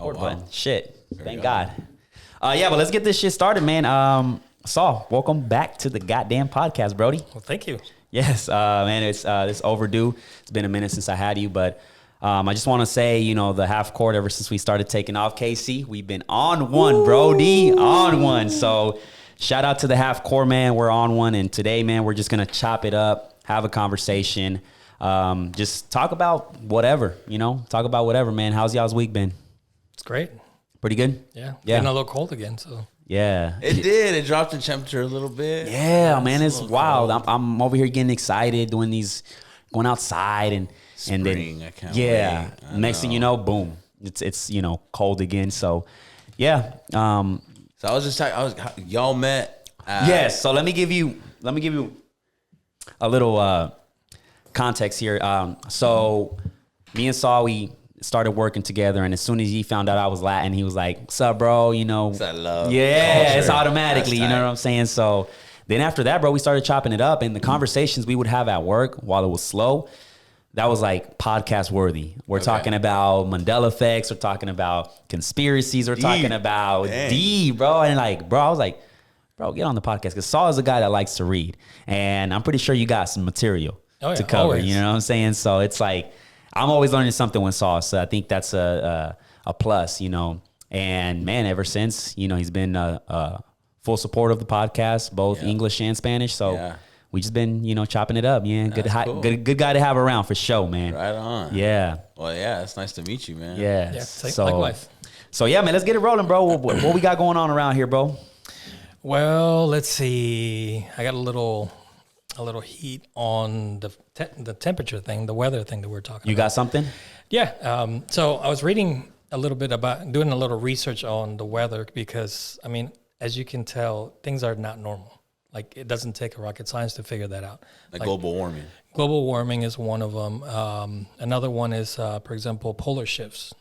record wow. button. Shit. Thank God. Yeah, but let's get this shit started, man. Saul, welcome back to the goddamn podcast, Brody. Well, thank you. Yes, man, it's overdue. It's been a minute since I had you, but I just want to say, you know, the half court ever since we started taking off, KC, we've been on one, Brody, on one. So shout out to the half court, man. We're on one, and today, man, we're just gonna chop it up, have a conversation, just talk about whatever, talk about whatever, man. How's y'all's week been? It's great. Pretty good. Yeah. Getting a little cold again, so. Yeah, it did. It dropped the temperature a little bit. Yeah, man, it's wild. I'm over here getting excited, going outside and Spring, then I can't wait. Next thing you know, boom, it's cold again. So yeah. So I was just talking. Y'all met. Yes. So let me give you a little context here. So me and Saul, we started working together, and as soon as he found out I was Latin, he was like, "What's up, bro?" It's that love. Yeah, culture. it's automatically. That's You know tight. what I'm saying? So then after that, bro, we started chopping it up, and the conversations we would have at work while it was slow, that was like podcast worthy. We're talking about Mandela effects. We're talking about conspiracies. We're talking about bro. And like, bro, I was like, bro, get on the podcast, because Saul is a guy that likes to read, and I'm pretty sure you got some material to cover. Always. You know what I'm saying? So it's like, I'm always learning something with Saul, so I think that's a plus, And man, ever since, he's been full support of the podcast, both English and Spanish. So we just been, chopping it up. Yeah, Cool. good guy to have around for sure, man. Right on. Yeah. Well, yeah, it's nice to meet you, man. Yeah. Likewise. So yeah, man, let's get it rolling, bro. What we got going on around here, bro? Well, let's see. I got a little heat on the temperature thing, the weather thing that we're talking about. You got something? Yeah. So I was reading a little bit about doing a little research on the weather because, I mean, as you can tell, things are not normal. Like, it doesn't take a rocket science to figure that out. Like global warming. Global warming is one of them. Another one is, for example, polar shifts.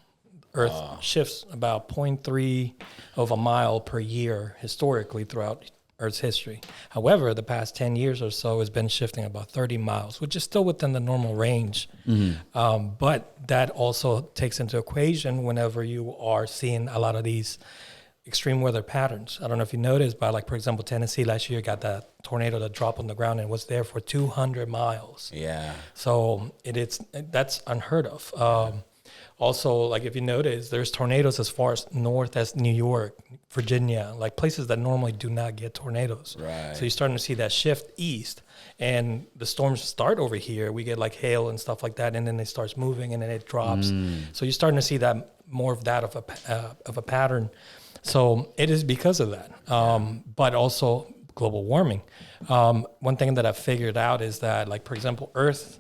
Earth shifts about 0.3 of a mile per year historically throughout Earth's history. However, the past 10 years or so has been shifting about 30 miles, which is still within the normal range. But that also takes into equation whenever you are seeing a lot of these extreme weather patterns. I don't know if you noticed, but like, for example, Tennessee last year got that tornado that dropped on the ground and was there for 200 miles. Yeah. So that's unheard of. Also, like, if you notice, there's tornadoes as far as north as New York, Virginia, like places that normally do not get tornadoes. Right. So you're starting to see that shift east, and the storms start over here. We get like hail and stuff like that, and then it starts moving, and then it drops. So you're starting to see that more of that of a pattern. So it is because of that, but also global warming. One thing that I've figured out is that, like, for example, Earth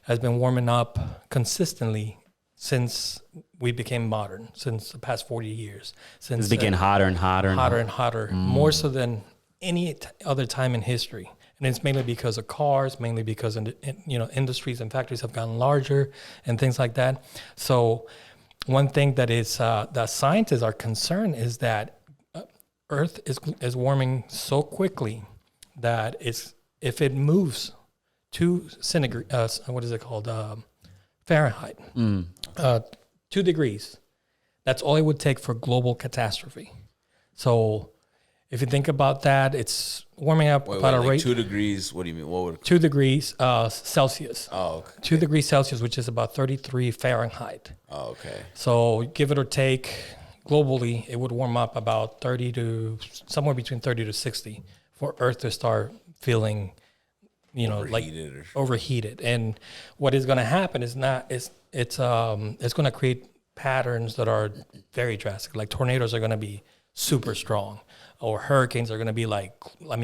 has been warming up consistently since we became modern, since the past 40 years. Since It's getting hotter and hotter. and hotter, more so than any other time in history. And it's mainly because of cars, mainly because industries and factories have gotten larger and things like that. So one thing that is that scientists are concerned is that Earth is warming so quickly that if it moves 2 centigrade, what is it called? Fahrenheit, 2 degrees. That's all it would take for global catastrophe. So if you think about that, it's warming up about a rate. 2 degrees. What do you mean? What would 2 degrees Celsius. Oh, okay. 2 degrees Celsius, which is about 33 Fahrenheit. Oh, okay. So give it or take, globally, it would warm up about somewhere between 30 to 60 for Earth to start feeling, overheated. And what is going to happen is it's going to create patterns that are very drastic. Like, tornadoes are going to be super strong, or hurricanes are going to be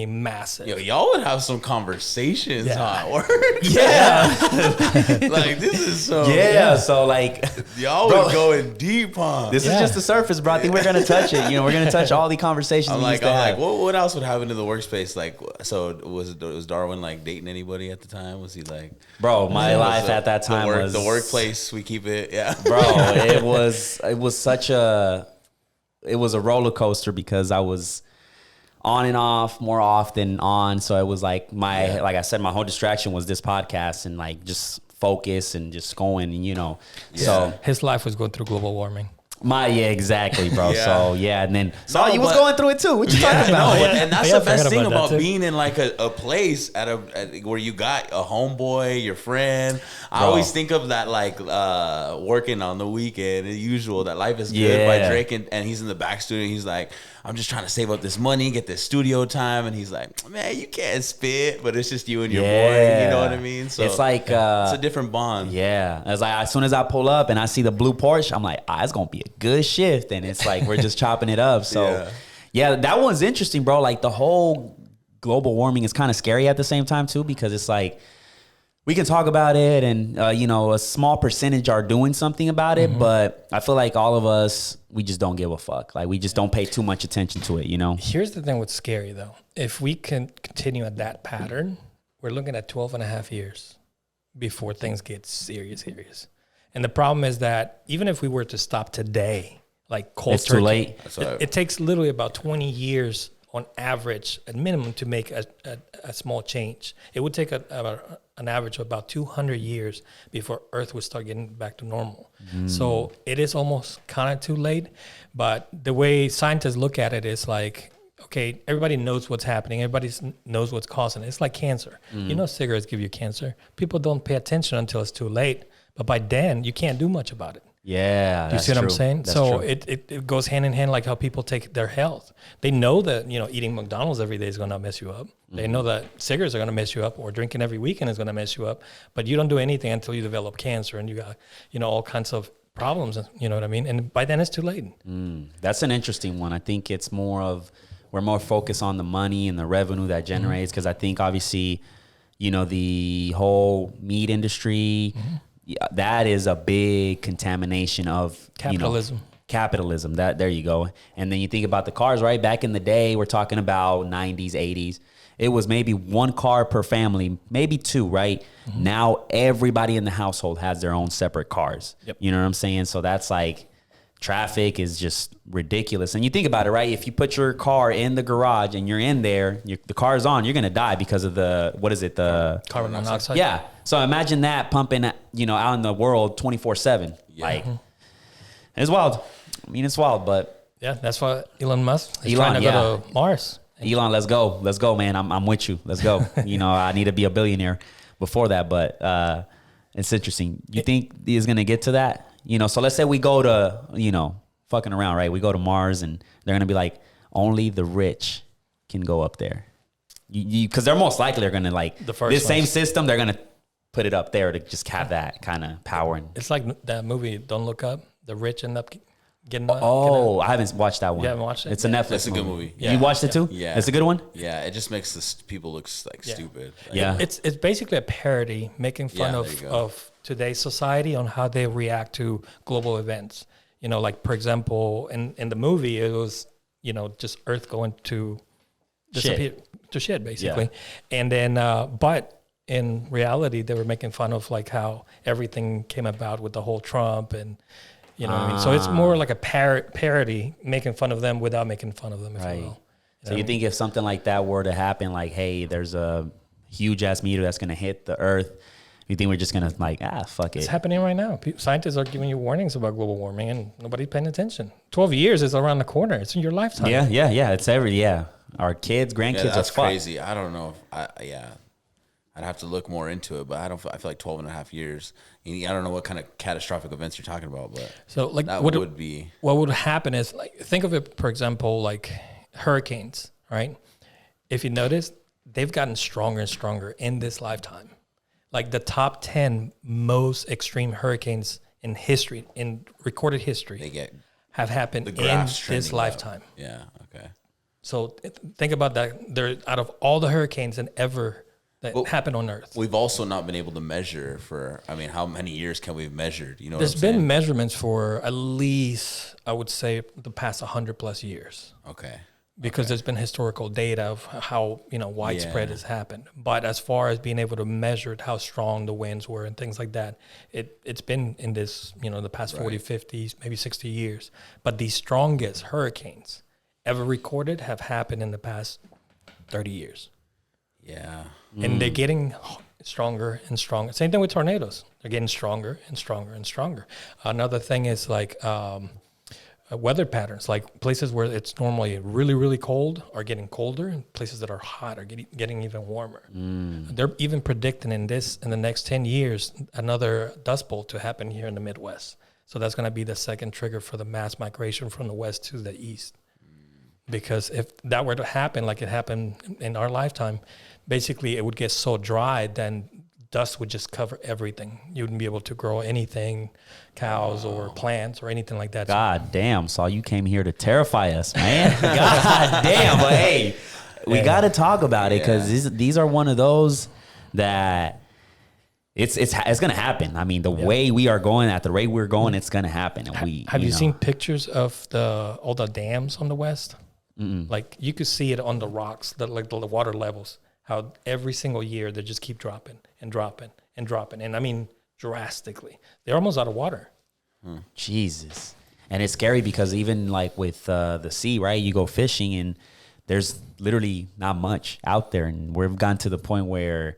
massive. Yo, y'all would have some conversations at work. Yeah. Like, this is so. Yeah. So like, y'all would go in deep, huh? This is just the surface, bro. I think we're gonna touch it. We're gonna touch all the conversations. I'm like, what else would happen to the workspace? Like, so was Darwin like dating anybody at the time? Was he like, bro? My life at that time was the workplace. We keep it, bro. It was a roller coaster because I was on and off more often on. So it was like like I said, my whole distraction was this podcast and like just focus and just going, So his life was going through global warming. Exactly, bro. Yeah. So yeah, and then No, you was but- going through it too. What you talking Yeah, about? no, Yeah. and that's Yeah, the I best forgot thing about that about too. being in like a place at where you got a homeboy, your friend. I Bro. always think of that like working on the weekend, the usual that life is good by Yeah. Drake, and he's in the back studio. And he's like, I'm just trying to save up this money, get this studio time, and he's like, man, you can't spit, but it's just you and your boy. You know what I mean? So it's like it's a different bond. yeah. It's like as soon as I pull up and I see the blue Porsche, I'm like, it's gonna be a good shift, and it's like we're just chopping it up. So yeah, that one's interesting, bro. Like the whole global warming is kind of scary at the same time too, because it's like we can talk about it, and a small percentage are doing something about it, but I feel like all of us, we just don't give a fuck. Like we just don't pay too much attention to it, you know? Here's the thing what's scary, though. If we can continue at that pattern, we're looking at 12 and a half years before things get serious. And the problem is that even if we were to stop today, like cold It's turkey, too late. it takes literally about 20 years on average, at minimum, to make a small change. It would take an average of about 200 years before Earth would start getting back to normal. So it is almost kind of too late. But the way scientists look at it is like, okay, everybody knows what's happening. Everybody knows what's causing it. It's like cancer. You know, cigarettes give you cancer. People don't pay attention until it's too late. But by then, you can't do much about it. Yeah. You see what I'm saying? That's So true. it goes hand in hand, like how people take their health. They know that, eating McDonald's every day is going to mess you up. They know that cigarettes are going to mess you up, or drinking every weekend is going to mess you up. But you don't do anything until you develop cancer, and you got, all kinds of problems. You know what I mean? And by then it's too late. That's an interesting one. I think it's we're more focused on the money and the revenue that generates, because I think obviously, the whole meat industry, that is a big contamination of Capitalism. Capitalism. There you go. And then you think about the cars, right? Back in the day, we're talking about 90s, 80s. It was maybe one car per family, maybe two, right? Now everybody in the household has their own separate cars. Yep. You know what I'm saying? So that's like, traffic is just ridiculous. And you think about it, right? If you put your car in the garage and you're in there, the car's on, you're going to die because of the Carbon monoxide. Yeah. So imagine that pumping, out in the world 24/7. Yeah. Like, it's wild. I mean, it's wild, but Yeah, that's why Elon Musk is Elon, trying to go to Mars. Elon, let's go. Let's go, man. I'm with you. Let's go. I need to be a billionaire before that, but it's interesting. You think he's going to get to that? So let's say we go to, fucking around, right? We go to Mars, and they're going to be like, only the rich can go up there. Because they're most likely they're going to like, The first this same ones. system, they're going to put it up there to just have that kind of power. And, It's like that movie, Don't Look Up. The rich end up getting up. oh, I haven't watched that one. You haven't watched it? It's a Netflix That's a good movie. Yeah. You watched it too? Yeah. It's a good one? Yeah, it just makes people look like stupid. Like, Yeah. It's basically a parody making fun Yeah, there you go. of today's society on how they react to global events. Like, for example, in the movie, it was, just Earth going to disappear to shit, basically. And then, but in reality, they were making fun of like how everything came about with the whole Trump and, what I mean? So it's more like a parody, making fun of them without making fun of them, if Right. you will. So you think if something like that were to happen, like, hey, there's a huge ass meteor that's going to hit the Earth, you think we're just going to like, fuck It's it? happening right now. Scientists are giving you warnings about global warming, and nobody's paying attention. 12 years is around the corner. It's in your lifetime. Yeah. It's our kids, grandkids Yeah, are that's fucked. crazy. I don't know if I'd have to look more into it, but I feel like 12 and a half years. I don't know what kind of catastrophic events you're talking about, but So, like, that what would be. what would happen is, like, think of it, for example, like hurricanes, right? If you notice, they've gotten stronger and stronger in this lifetime. Like the top 10 most extreme hurricanes in history, in recorded history, They get have happened the in graphs this trending up. lifetime. Yeah. Okay. So think about that. There, out of all the hurricanes and ever that happened on Earth, We've also not been able to measure how many years can we have measured? You know, there's what I'm been measurements for at least, I would say, the past 100 plus years. saying? Okay. Because there's been historical data of how widespread Yeah. has happened. But as far as being able to measure how strong the winds were and things like that, it's been in this the past 40, 50, maybe 60 years. But the strongest hurricanes ever recorded have happened in the past 30 years, Yeah. and they're getting stronger and stronger. Same thing with tornadoes; they're getting stronger and stronger and stronger. Another thing is like weather patterns, like places where it's normally really, really cold are getting colder, and places that are hot are getting even warmer. They're even predicting in the next 10 years, another dust bowl to happen here in the Midwest. So that's going to be the second trigger for the mass migration from the west to the east. Because if that were to happen, like it happened in our lifetime, basically it would get so dry, then dust would just cover everything. You wouldn't be able to grow anything, cows or plants or anything like that. God damn, Saul, you came here to terrify us, man. God damn, but hey, we got to talk about it because these are one of those that it's going to happen. I mean, the way we are going, at the rate we're going, it's going to happen. And have you seen pictures of all the dams on the west? Like you could see it on the rocks, like the water levels. How every single year they just keep dropping and dropping and dropping. And I mean, drastically. They're almost out of water. Jesus. And it's scary because even like with the sea, right? You go fishing and there's literally not much out there. And we've gotten to the point where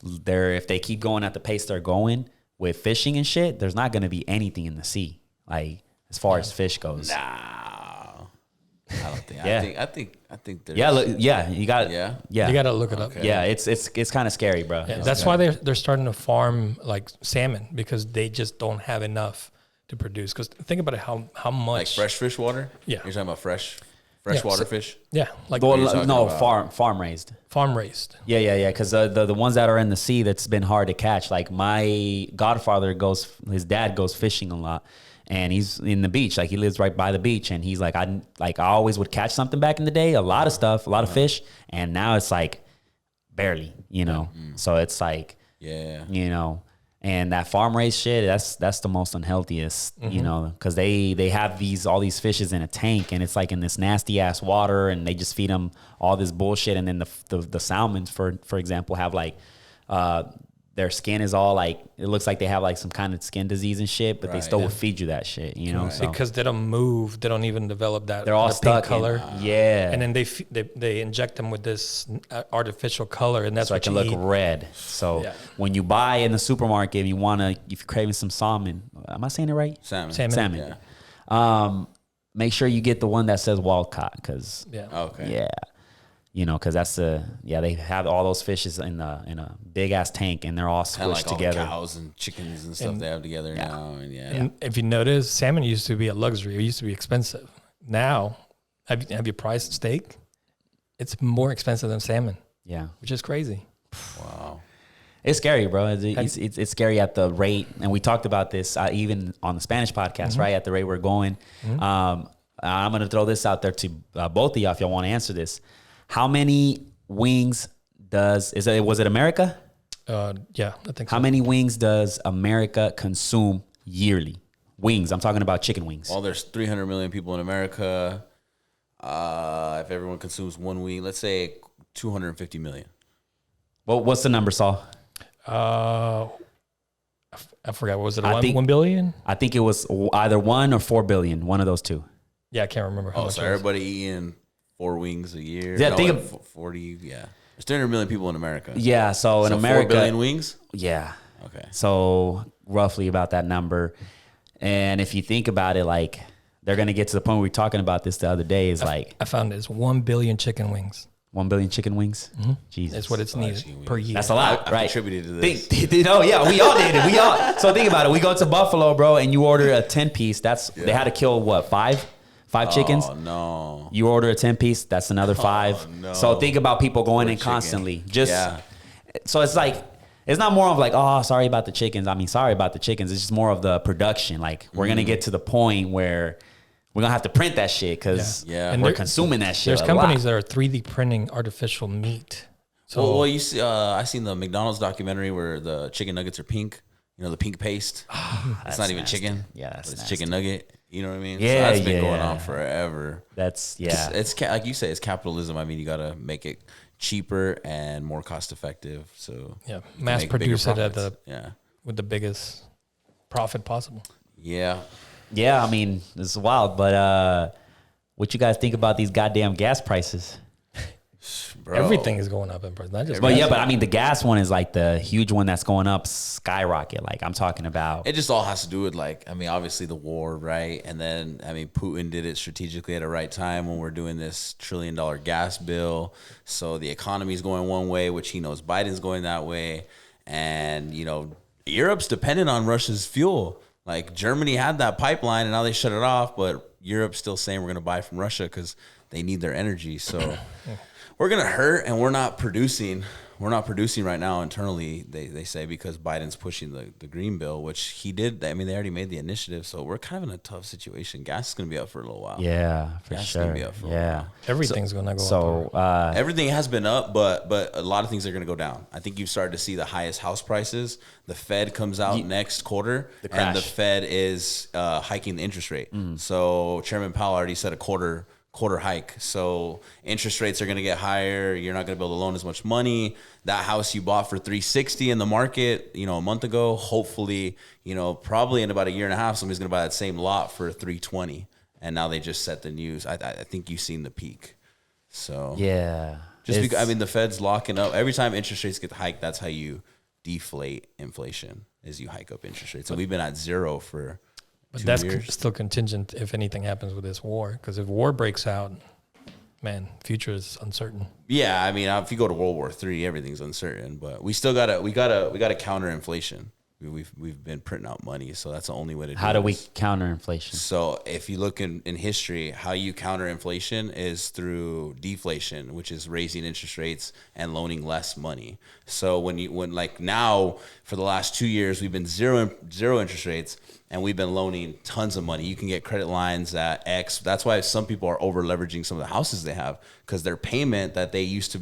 if they keep going at the pace they're going with fishing and shit, there's not going to be anything in the sea. Like as far as fish goes. I don't think. I think there's. You got. Yeah. You got to look it up. Yeah, it's kind of scary, bro. Yeah, that's why they're starting to farm like salmon, because they just don't have enough to produce. Because think about it, how much Like fresh fish water. Yeah. You're talking about fresh water fish. Yeah, like farm raised. farm raised. Yeah. Because the ones that are in the sea, that's been hard to catch. Like my godfather his dad goes fishing a lot. And he's in the beach, like he lives right by the beach. And he's like, I always would catch something back in the day, a lot of stuff, a lot of fish. And now it's like barely, So it's like, and that farm raised shit, that's the most unhealthiest, because they have all these fishes in a tank, and it's like in this nasty ass water, and they just feed them all this bullshit. And then the salmon, for example, have like, their skin is all like, it looks like they have like some kind of skin disease and shit, but they still will feed you that shit, So. Because they don't move, they don't even develop that. They're all stuck pink color. And then they inject them with this artificial color, and that's so what it can look red. So when you buy in the supermarket, if you're craving some salmon, am I saying it right? Salmon. Yeah. Make sure you get the one that says wild caught, because because that's they have all those fishes in a big ass tank, and they're all squished like together. All the cows and chickens and stuff they have together now, and if you notice, salmon used to be a luxury. It used to be expensive. Now, have you priced steak? It's more expensive than salmon. Yeah, which is crazy. Wow, it's scary, bro. It's scary at the rate, and we talked about this even on the Spanish podcast, right? At the rate we're going. I'm gonna throw this out there to both of y'all if y'all want to answer this. How many wings was it America? Yeah, I think so. How many wings does America consume yearly? Wings, I'm talking about chicken wings. Well, there's 300 million people in America. If everyone consumes one wing, let's say 250 million. Well, what's the number, Saul? I forgot. What was it? 1 1 billion? I think it was either 1 or 4 billion, one of those two. Yeah, I can't remember how much. So everybody eating 4 wings a year. Yeah, think of 40. Yeah, there's 300 million people in America. Yeah, so in America, 4 billion wings. Yeah. Okay. So roughly about that number, and if you think about it, like they're gonna get to the point we were talking about this the other day. Is like I found it's 1 billion chicken wings. 1 billion chicken wings. Mm-hmm. Jesus, that's what it's needed per year. That's a lot, right? I contributed to this. We all did it. So think about it. We go to Buffalo, bro, and you order a 10-piece. They had to kill what, five chickens? Oh no! You order a 10-piece, that's another 5. No. So think about people going in constantly. So it's like, it's not more of like, oh, sorry about the chickens. I mean, sorry about the chickens. It's just more of the production. Like we're gonna get to the point where we're gonna have to print that shit because we're consuming that shit. There's companies that are 3D printing artificial meat. So well, you see, I seen the McDonald's documentary where the chicken nuggets are pink. The pink paste. It's not even nasty. Chicken. Yeah, it's chicken nugget. You know what I mean? Yeah, so that's been going on forever. It's like you say, it's capitalism. I mean, you got to make it cheaper and more cost effective. So mass produce it with the biggest profit possible. Yeah. I mean, this is wild, but what you guys think about these goddamn gas prices? everything is going up in price. Not just But gas. yeah, but I mean, the gas one is like the huge one that's going up skyrocket. Like I'm talking about. It just all has to do with obviously the war, right? And then Putin did it strategically at the right time when we're doing this $1 trillion gas bill. So the economy's going one way, which he knows Biden's going that way, and Europe's dependent on Russia's fuel. Like Germany had that pipeline and now they shut it off, but Europe's still saying we're going to buy from Russia because they need their energy. So we're going to hurt, and we're not producing. We're not producing right now internally, they say, because Biden's pushing the green bill, which he did. I mean, they already made the initiative. So we're kind of in a tough situation. Gas is going to be up for a little while. Yeah, for Gas sure. is going to be up for a while. Everything's going to go up. So Everything has been up, but a lot of things are going to go down. I think you've started to see the highest house prices. The Fed comes out next quarter, and the Fed is hiking the interest rate. So Chairman Powell already said a quarter hike. So interest rates are going to get higher. You're not going to be able to loan as much money. That house you bought for $360 in the market, a month ago, hopefully, probably in about a year and a half, somebody's going to buy that same lot for $320. And now they just set the news. I think you've seen the peak. So yeah, just because, the Fed's locking up. Every time interest rates get hiked, that's how you deflate inflation, is you hike up interest rates. So we've been at zero for But 2 that's years. still contingent if anything happens with this war. Because if war breaks out, man, future is uncertain. Yeah, if you go to World War III, everything's uncertain. But we still gotta counter inflation. We've been printing out money, so that's the only way to do it. how do we counter inflation? So if you look in history, how you counter inflation is through deflation, which is raising interest rates and loaning less money. So when now for the last 2 years, we've been zero interest rates, and we've been loaning tons of money. You can get credit lines at X. That's why some people are over leveraging some of the houses they have, because their payment that they used to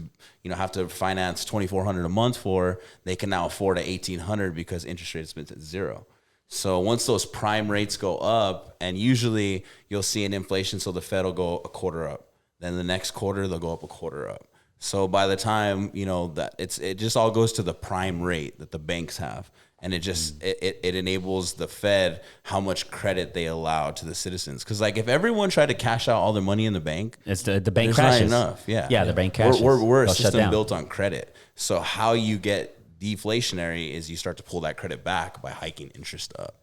have to finance $2,400 a month for, they can now afford at $1,800 because interest rates have been at zero. So once those prime rates go up, and usually you'll see an inflation, so the Fed will go a quarter up. Then the next quarter, they'll go up a quarter up. So by the time, that it just all goes to the prime rate that the banks have. And it just, it enables the Fed how much credit they allow to the citizens. Because if everyone tried to cash out all their money in the bank, It's the bank there's crashes. not enough. Yeah, the bank crashes. We're a They'll shut system down. built on credit. So how you get deflationary is you start to pull that credit back by hiking interest up.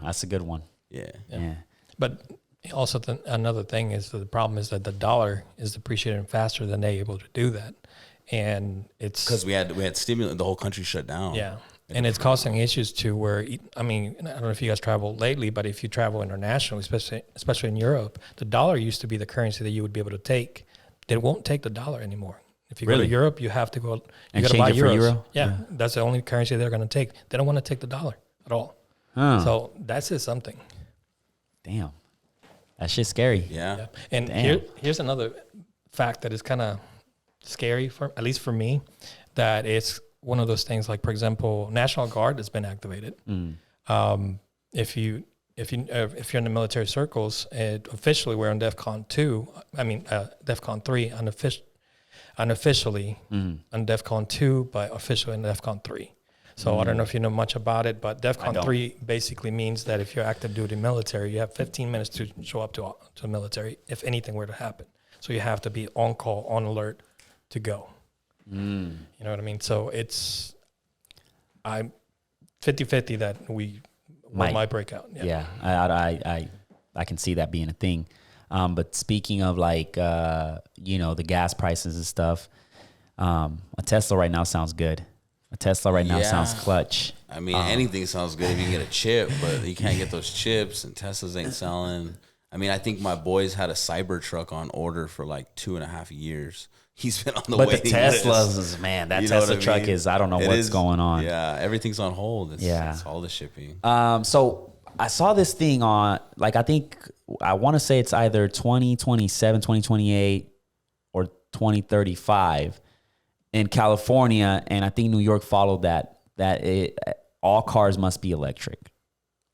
That's a good one. Yeah. But also another thing is that the problem is that the dollar is depreciating faster than they're able to do that. And it's Because we had stimulus, the whole country shut down. Yeah. And it's causing issues to where, I don't know if you guys travel lately, but if you travel internationally, especially in Europe, the dollar used to be the currency that you would be able to take. They won't take the dollar anymore. If you go to Europe, you have to go, you got to buy change it for euros. euro? Yeah, that's the only currency they're going to take. They don't want to take the dollar at all. Huh. So that says something. Damn. That shit's scary. Yeah. And here's another fact that is kind of scary, at least for me, that it's one of those things, like, for example, National Guard has been activated. If you're in the military circles, officially we're on DEFCON 2. DEFCON 3 unofficially on DEFCON 2, but officially in DEFCON 3. So I don't know if you know much about it, but DEFCON 3 basically means that if you're active duty military, you have 15 minutes to show up to the military if anything were to happen. So you have to be on call, on alert to go. You know what I mean? So I'm 50-50 that we might break out. Yeah, I can see that being a thing. But speaking of the gas prices and stuff, a Tesla right now sounds good. A Tesla right now sounds clutch. Anything sounds good if you can get a chip, but you can't get those chips, and Teslas ain't selling. I think my boys had a Cybertruck on order for 2.5 years. He's been on the waiting list. But the Teslas, man, that Tesla truck is, I don't know what's going on. Yeah, everything's on hold. It's all the shipping. So I saw this thing on, I want to say it's either 2027, 2028, or 2035 in California, and I think New York followed that all cars must be electric.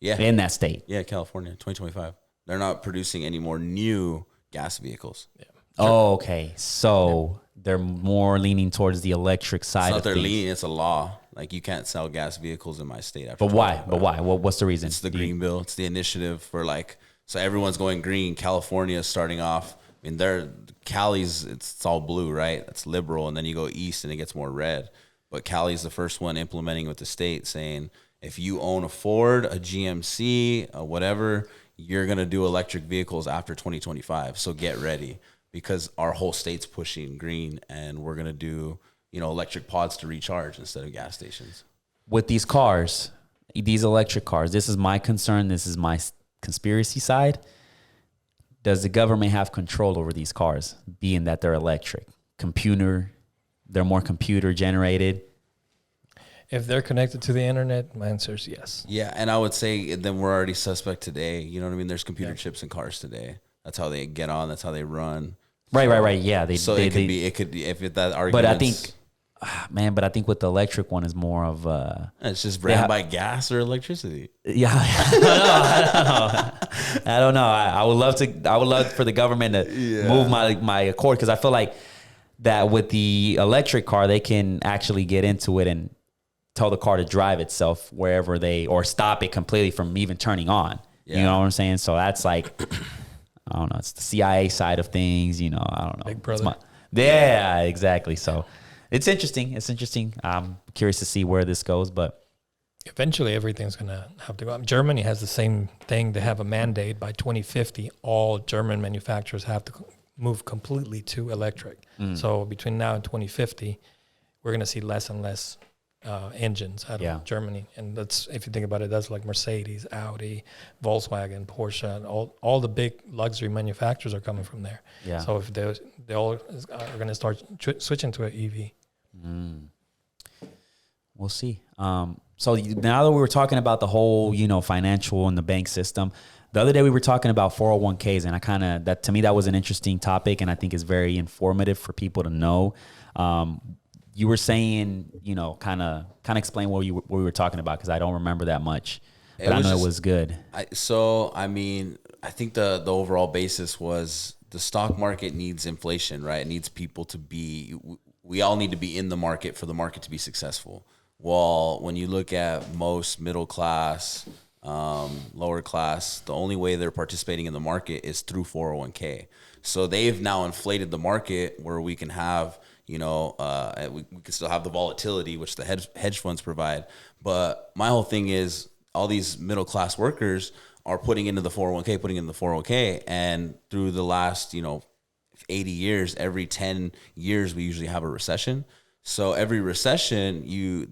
Yeah. In that state. Yeah, California, 2025. They're not producing any more new gas vehicles. Yeah. Oh, okay. So they're more leaning towards the electric side It's not of they're things. leaning, it's a law. You can't sell gas vehicles in my state. But why? What's the reason? It's the green bill. It's the initiative for so everyone's going green. California is starting off. They're Cali's, it's all blue, right? That's liberal. And then you go east and it gets more red. But Cali's the first one implementing with the state, saying if you own a Ford, a GMC, a whatever, you're going to do electric vehicles after 2025. So get ready, because our whole state's pushing green, and we're going to do, electric pods to recharge instead of gas stations. With these cars, these electric cars, this is my concern. This is my conspiracy side. Does the government have control over these cars, being that they're electric? They're more computer generated. If they're connected to the internet, my answer is yes. Yeah, and I would say then we're already suspect today. You know what I mean? There's computer chips in cars today. That's how they get on. That's how they run. Right. Yeah. It could be if that argument. But I think, but I think with the electric one is more of it's just ran by gas or electricity. Yeah, I don't know. I would love for the government to move my Accord, because I feel like that with the electric car they can actually get into it and tell the car to drive itself wherever or stop it completely from even turning on. Yeah. You know what I'm saying? So that's like, I don't know. It's the CIA side of things. I don't know. Big brother. Yeah, exactly. So it's interesting. I'm curious to see where this goes, but eventually everything's going to have to go up. Germany has the same thing. They have a mandate by 2050. All German manufacturers have to move completely to electric. So between now and 2050, we're going to see less and less engines out of Germany. And that's, if you think about it, that's like Mercedes, Audi, Volkswagen, Porsche, and all the big luxury manufacturers are coming from there. Yeah. So if they all are going to start switching to an EV. We'll see. So now that we were talking about the whole, financial and the bank system, the other day we were talking about 401ks, and to me, that was an interesting topic, and I think it's very informative for people to know. You were saying, kind of explain what we were talking about, because I don't remember that much, but I know it was good. I think the overall basis was the stock market needs inflation, right? It needs people to we all need to be in the market for the market to be successful. Well, when you look at most middle class, lower class, the only way they're participating in the market is through 401k. So they've now inflated the market where we can have, we can still have the volatility, which the hedge funds provide. But my whole thing is all these middle class workers are putting into the 401k, and through the last, 80 years, every 10 years, we usually have a recession. So every recession,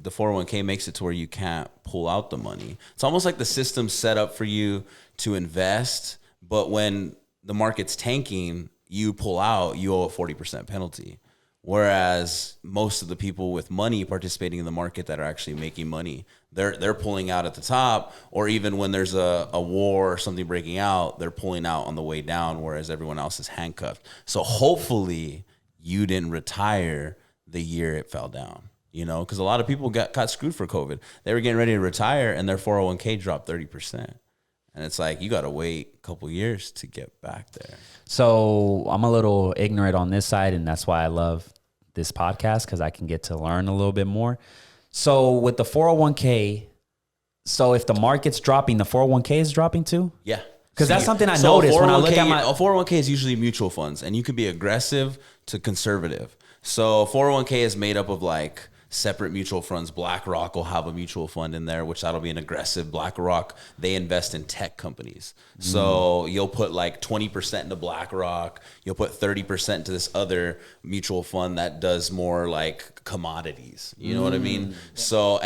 the 401k makes it to where you can't pull out the money. It's almost like the system's set up for you to invest, but when the market's tanking, you pull out, you owe a 40% penalty. Whereas most of the people with money participating in the market that are actually making money, they're pulling out at the top, or even when there's a war or something breaking out, they're pulling out on the way down, whereas everyone else is handcuffed. So hopefully you didn't retire the year it fell down, because a lot of people got screwed for COVID. They were getting ready to retire and their 401k dropped 30%. And it's like, you got to wait a couple years to get back there. So I'm a little ignorant on this side, and that's why I love this podcast, because I can get to learn a little bit more. So with the 401k, so if the market's dropping, the 401k is dropping too? Yeah. Because that's something I noticed when I look at a 401k is usually mutual funds, and you can be aggressive to conservative. So 401k is made up of like separate mutual funds. BlackRock will have a mutual fund in there, which that'll be an aggressive. BlackRock, they invest in tech companies. So you'll put like 20% into BlackRock. You'll put 30% into this other mutual fund that does more like commodities. You know what I mean? So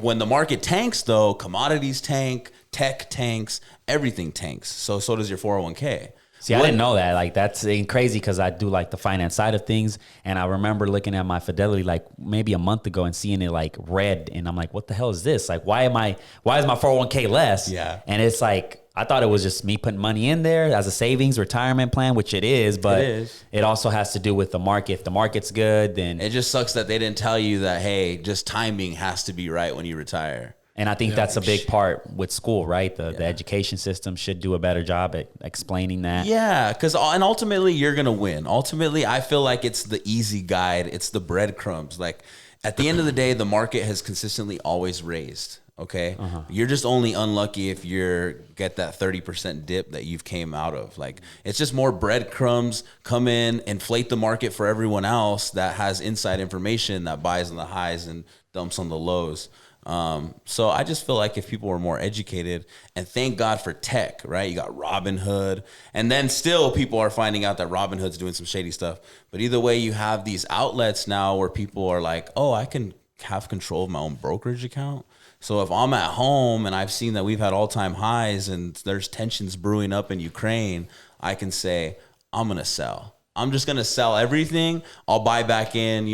when the market tanks though, commodities tank, tech tanks, everything tanks. So does your 401k. See, I didn't know that. Like, that's crazy, because I do like the finance side of things. And I remember looking at my Fidelity like maybe a month ago and seeing it like red. And I'm like, what the hell is this? Like, why is my 401k less? Yeah. And it's like, I thought it was just me putting money in there as a savings retirement plan, which it is. But it also has to do with the market. If the market's good, then it just sucks that they didn't tell you that, hey, just timing has to be right when you retire. And I think that's a big part with school, right? The education system should do a better job at explaining that. Yeah, and ultimately you're going to win. Ultimately, I feel like it's the easy guide. It's the breadcrumbs. Like, at the end of the day, the market has consistently always raised. Okay. You're just only unlucky if you get that 30% dip that you've came out of. Like, it's just more breadcrumbs come in, inflate the market for everyone else that has inside information that buys on the highs and dumps on the lows. So I just feel like if people were more educated, and thank God for tech, right? You got Robinhood, and then still people are finding out that Robinhood's doing some shady stuff. But either way, you have these outlets now where people are like, oh, I can have control of my own brokerage account. So if I'm at home and I've seen that we've had all-time highs and there's tensions brewing up in Ukraine, I can say, I'm going to sell. I'm just going to sell everything. I'll buy back in,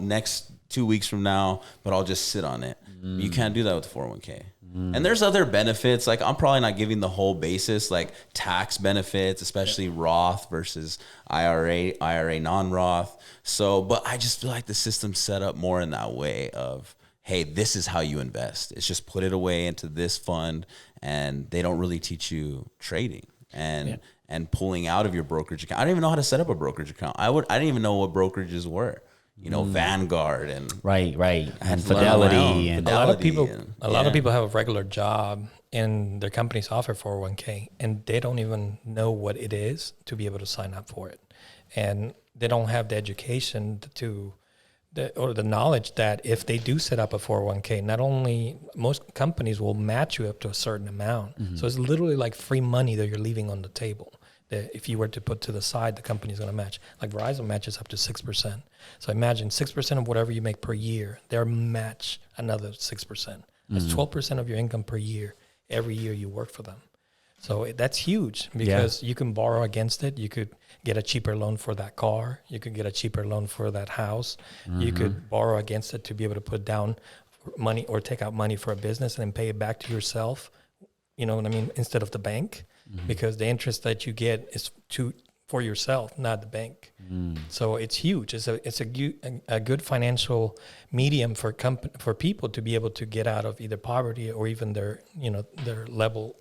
next 2 weeks from now, but I'll just sit on it. You can't do that with the 401k. And there's other benefits. Like, I'm probably not giving the whole basis, like tax benefits, especially Roth versus IRA non-Roth. So, but I just feel like the system's set up more in that way of, hey, this is how you invest. It's just put it away into this fund, and they don't really teach you trading and pulling out of your brokerage account. I don't even know how to set up a brokerage account. I didn't even know what brokerages were. Vanguard and right, and Fidelity, and a lot of people have a regular job and their companies offer 401k, and they don't even know what it is to be able to sign up for it, and they don't have the education or the knowledge that if they do set up a 401k, not only most companies will match you up to a certain amount, so it's literally like free money that you're leaving on the table. That if you were to put to the side, the company's going to match. Like Verizon matches up to 6%. So imagine 6% of whatever you make per year, they'll match another 6%. That's 12% of your income per year, every year you work for them. So that's huge because you can borrow against it. You could get a cheaper loan for that car. You could get a cheaper loan for that house. You could borrow against it to be able to put down money or take out money for a business and then pay it back to yourself. You know what I mean? Instead of the bank. Because the interest that you get is for yourself, not the bank. So it's huge. It's a good financial medium for people to be able to get out of either poverty or even their level,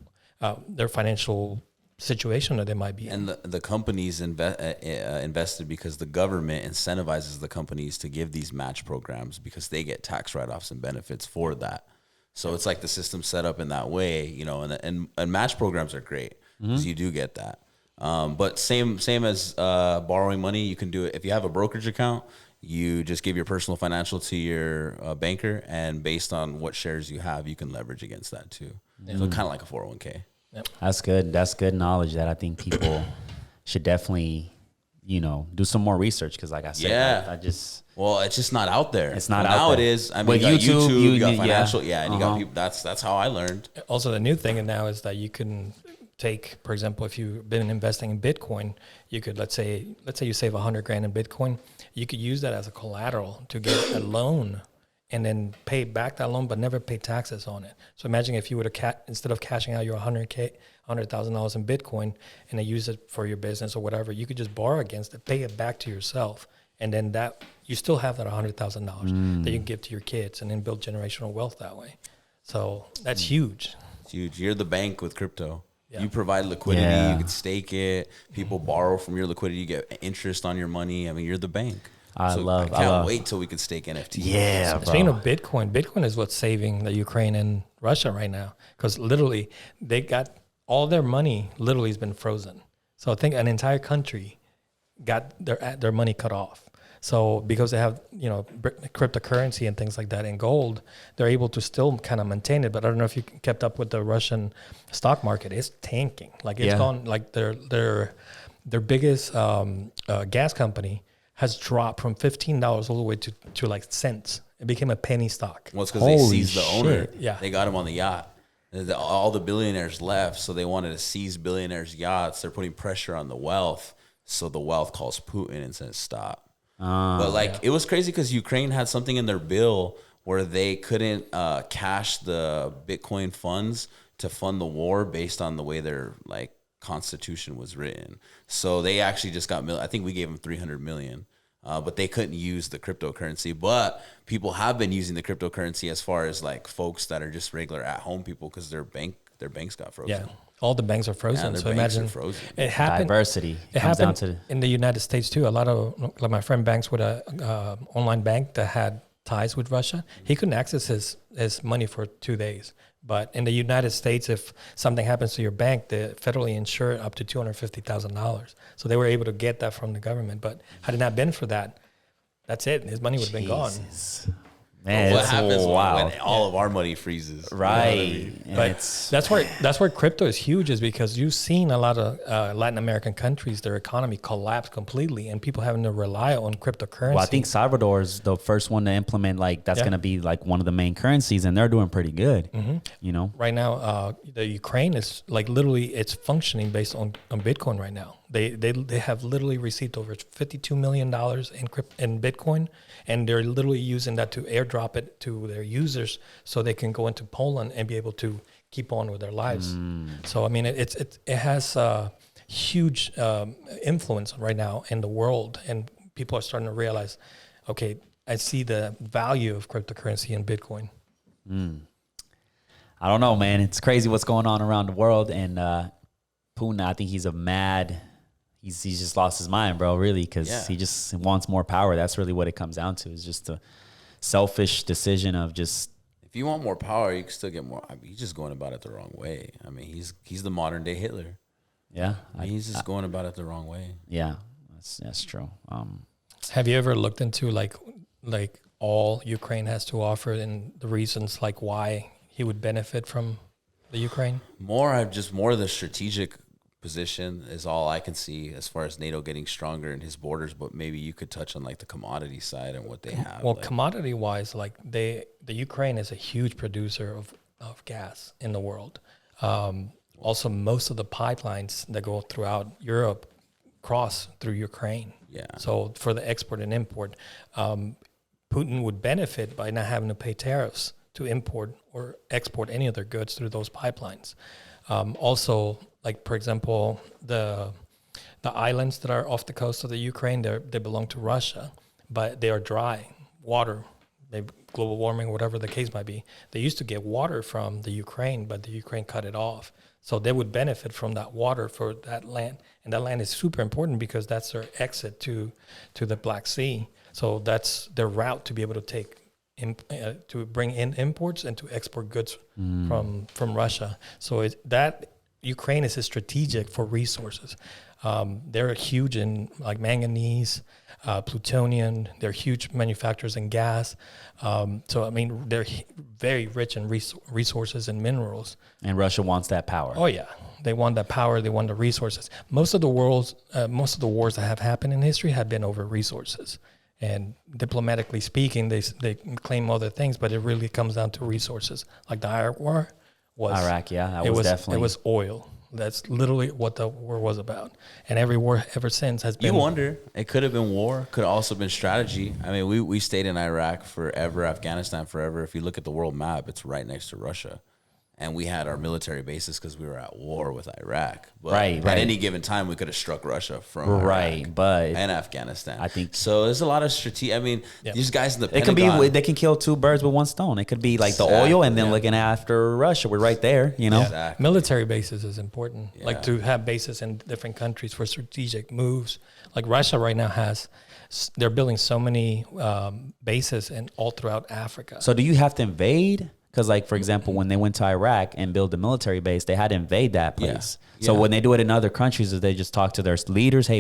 their financial situation that they might be in. And the companies invested because the government incentivizes the companies to give these match programs because they get tax write-offs and benefits for that. So it's like the system set up in that way, and match programs are great because you do get that. But same as borrowing money, you can do it. If you have a brokerage account, you just give your personal financial to your banker, and based on what shares you have, you can leverage against that too. So kind of like a 401k. Yep. That's good. That's good knowledge that I think people should definitely, do some more research. Because like I said, well, it's just not out there. It's not out now there. It is. I mean, with you got YouTube, you got financial, and you got people. That's how I learned. Also, the new thing now is that you can take, for example, if you've been investing in Bitcoin, you could let's say you save $100,000 in Bitcoin, you could use that as a collateral to get a loan and then pay back that loan, but never pay taxes on it. So imagine if you would have instead of cashing out your $100,000 in Bitcoin and then use it for your business or whatever, you could just borrow against it, pay it back to yourself, and then that you still have that $100,000 that you can give to your kids, and then build generational wealth that way. So that's huge. It's huge. You're the bank with crypto. Yeah. You provide liquidity. You can stake it. People borrow from your liquidity. You get interest on your money. I mean, you're the bank. I can't wait till we can stake NFTs. Yeah, Speaking of Bitcoin is what's saving the Ukraine and Russia right now, because literally they got all their money literally has been frozen. So I think an entire country got their money cut off. So because they have cryptocurrency and things like that and gold, they're able to still kind of maintain it. But I don't know if you kept up with the Russian stock market. It's tanking. Like it's gone. Like their biggest gas company has dropped from $15 all the way to like cents. It became a penny stock. Well, it's because they seized the owner. Yeah. They got him on the yacht. All the billionaires left, so they wanted to seize billionaires' yachts. They're putting pressure on the wealth, so the wealth calls Putin and says stop. But it was crazy because Ukraine had something in their bill where they couldn't cash the Bitcoin funds to fund the war based on the way their constitution was written. So they actually just got I think we gave them 300 million, but they couldn't use the cryptocurrency. But people have been using the cryptocurrency as far as folks that are just regular at home people because their banks got frozen. Yeah. All the banks are frozen. Yeah, so imagine it happened. Diversity. It happened in the United States too. A lot of my friend banks with a online bank that had ties with Russia, he couldn't access his money for 2 days. But in the United States, if something happens to your bank, they federally insure it up to $250,000. So they were able to get that from the government. But had it not been for that, that's it. His money would have been gone. Man, What it's happens wild. when all of our money freezes? Right. You know what I mean? And But it's, that's where crypto is huge, is because you've seen a lot of Latin American countries, their economy collapse completely, and people having to rely on cryptocurrency. well, I think Salvador is the first one to implement, like, that's Yeah. going to be like one of the main currencies, and they're doing pretty good, you know? right now, the Ukraine is like literally it's functioning based on Bitcoin right now. They have literally received over $52 million in Bitcoin, and they're literally using that to airdrop it to their users so they can go into Poland and be able to keep on with their lives. So I mean, it has a huge influence right now in the world, and people are starting to realize, okay, I see the value of cryptocurrency in Bitcoin. I don't know, man. It's crazy what's going on around the world, and Putin, I think he's he's just lost his mind, bro, really, because he just wants more power. That's really what it comes down to. It's just a selfish decision of just... If you want more power, you can still get more. I mean, he's just going about it the wrong way. I mean, he's the modern day Hitler. Yeah. I mean, he's just going about it the wrong way. Yeah, that's true. Have you ever looked into like all Ukraine has to offer and the reasons like why he would benefit from the Ukraine? More the strategic position is all I can see as far as NATO getting stronger in his borders. But maybe you could touch on like the commodity side and what they have. Well, like, commodity wise, like the Ukraine is a huge producer of gas in the world. Also, most of the pipelines that go throughout Europe cross through Ukraine. Yeah. So for the export and import, Putin would benefit by not having to pay tariffs to import or export any of their goods through those pipelines. Also, like for example, the islands that are off the coast of the Ukraine, they belong to Russia, but they are dry water. Global warming, whatever the case might be. They used to get water from the Ukraine, but the Ukraine cut it off. So they would benefit from that water for that land. And that land is super important because that's their exit to the Black Sea. So that's their route to be able to take to bring in imports and to export goods from Russia. So that Ukraine is strategic for resources. They're huge in like manganese, plutonium. They're huge manufacturers in gas. So I mean, they're very rich in resources and minerals. And Russia wants that power. Oh yeah, they want that power. They want the resources. Most of the wars that have happened in history have been over resources. And diplomatically speaking, they claim other things, but it really comes down to resources. Like the Iraq War was Iraq, definitely. It was oil. That's literally what the war was about. And every war ever since has been. You wonder, it could have been war, could have also been strategy. I mean, we stayed in Iraq forever, Afghanistan forever. If you look at the world map, it's right next to Russia. And we had our military bases because we were at war with Iraq. But at any given time, we could have struck Russia from Iraq and Afghanistan. I think so. There's a lot of strategy. I mean, these guys in the Pentagon, they can kill two birds with one stone. It could be like the oil, and then looking after Russia. We're right there, you know. Exactly. Military bases is important. Like to have bases in different countries for strategic moves. Like Russia right now they're building so many bases all throughout Africa. So do you have to invade? Because, like, for example, when they went to Iraq and built the military base, they had to invade that place. Yeah. So when they do it in other countries, they just talk to their leaders. Hey,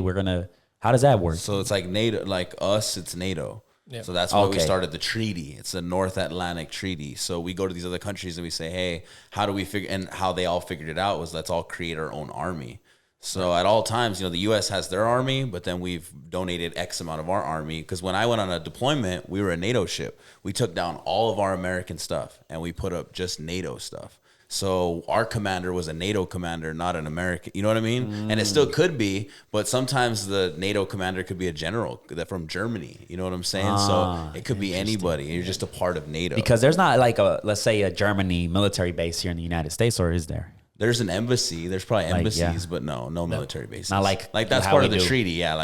how does that work? So it's like NATO, like us, it's NATO. Yeah. So that's why we started the treaty. It's the North Atlantic Treaty. So we go to these other countries and we say, hey, how do we figure, and how they all figured it out was let's all create our own army. So at all times, the U.S. has their army, but then we've donated X amount of our army. Because when I went on a deployment, we were a NATO ship. We took down all of our American stuff, and we put up just NATO stuff. So our commander was a NATO commander, not an American. You know what I mean? And it still could be, but sometimes the NATO commander could be a general from Germany. You know what I'm saying? So it could be anybody. You're just a part of NATO. Because there's not like let's say a Germany military base here in the United States, or is there? There's an embassy. There's probably embassies, but no military bases. Not like that's part of the treaty. Yeah,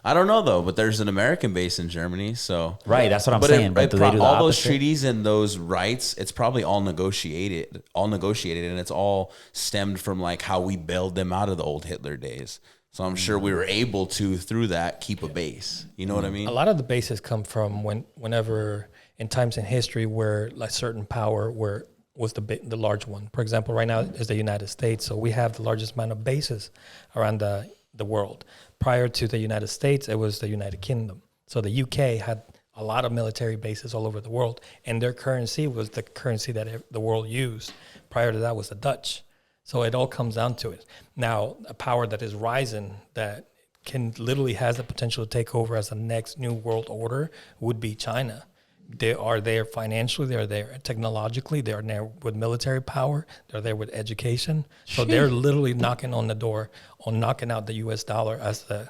I don't know though, but there's an American base in Germany. So that's what I'm saying. But do they do all those treaties and those rights? It's probably all negotiated, and it's all stemmed from like how we bailed them out of the old Hitler days. So I'm sure we were able to, through that, keep a base. You know what I mean? A lot of the bases come from whenever in times in history where like certain power was the large one. For example, right now is the United States. So we have the largest amount of bases around the world. Prior to the United States, it was the United Kingdom. So the UK had a lot of military bases all over the world, and their currency was the currency that the world used. Prior to that was the Dutch. So it all comes down to it. Now, a power that is rising that can literally has the potential to take over as the next new world order would be China. They are there financially, they're there technologically, they're there with military power, they're there with education. So they're literally knocking on the door on knocking out the US dollar as to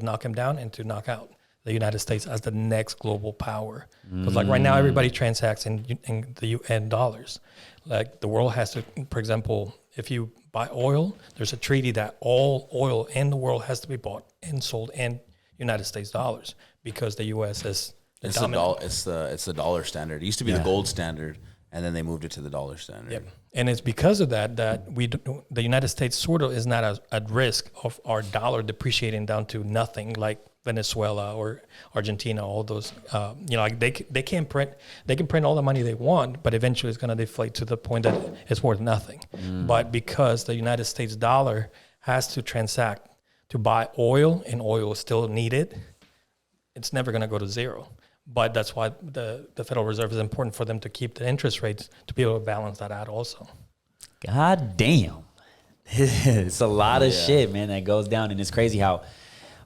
knock him down and to knock out the United States as the next global power. Because like right now, everybody transacts in the UN dollars. Like the world has to, for example, if you buy oil, there's a treaty that all oil in the world has to be bought and sold in United States dollars because the US is it's the dollar standard. It used to be the gold standard, and then they moved it to the dollar standard. Yep. And it's because of that the United States sort of is not at risk of our dollar depreciating down to nothing like Venezuela or Argentina. All those, like they can print all the money they want, but eventually it's going to deflate to the point that it's worth nothing. But because the United States dollar has to transact to buy oil, and oil is still needed, it's never going to go to zero. But that's why the Federal Reserve is important for them to keep the interest rates to be able to balance that out also. God damn. It's a lot of shit, man, that goes down. And it's crazy how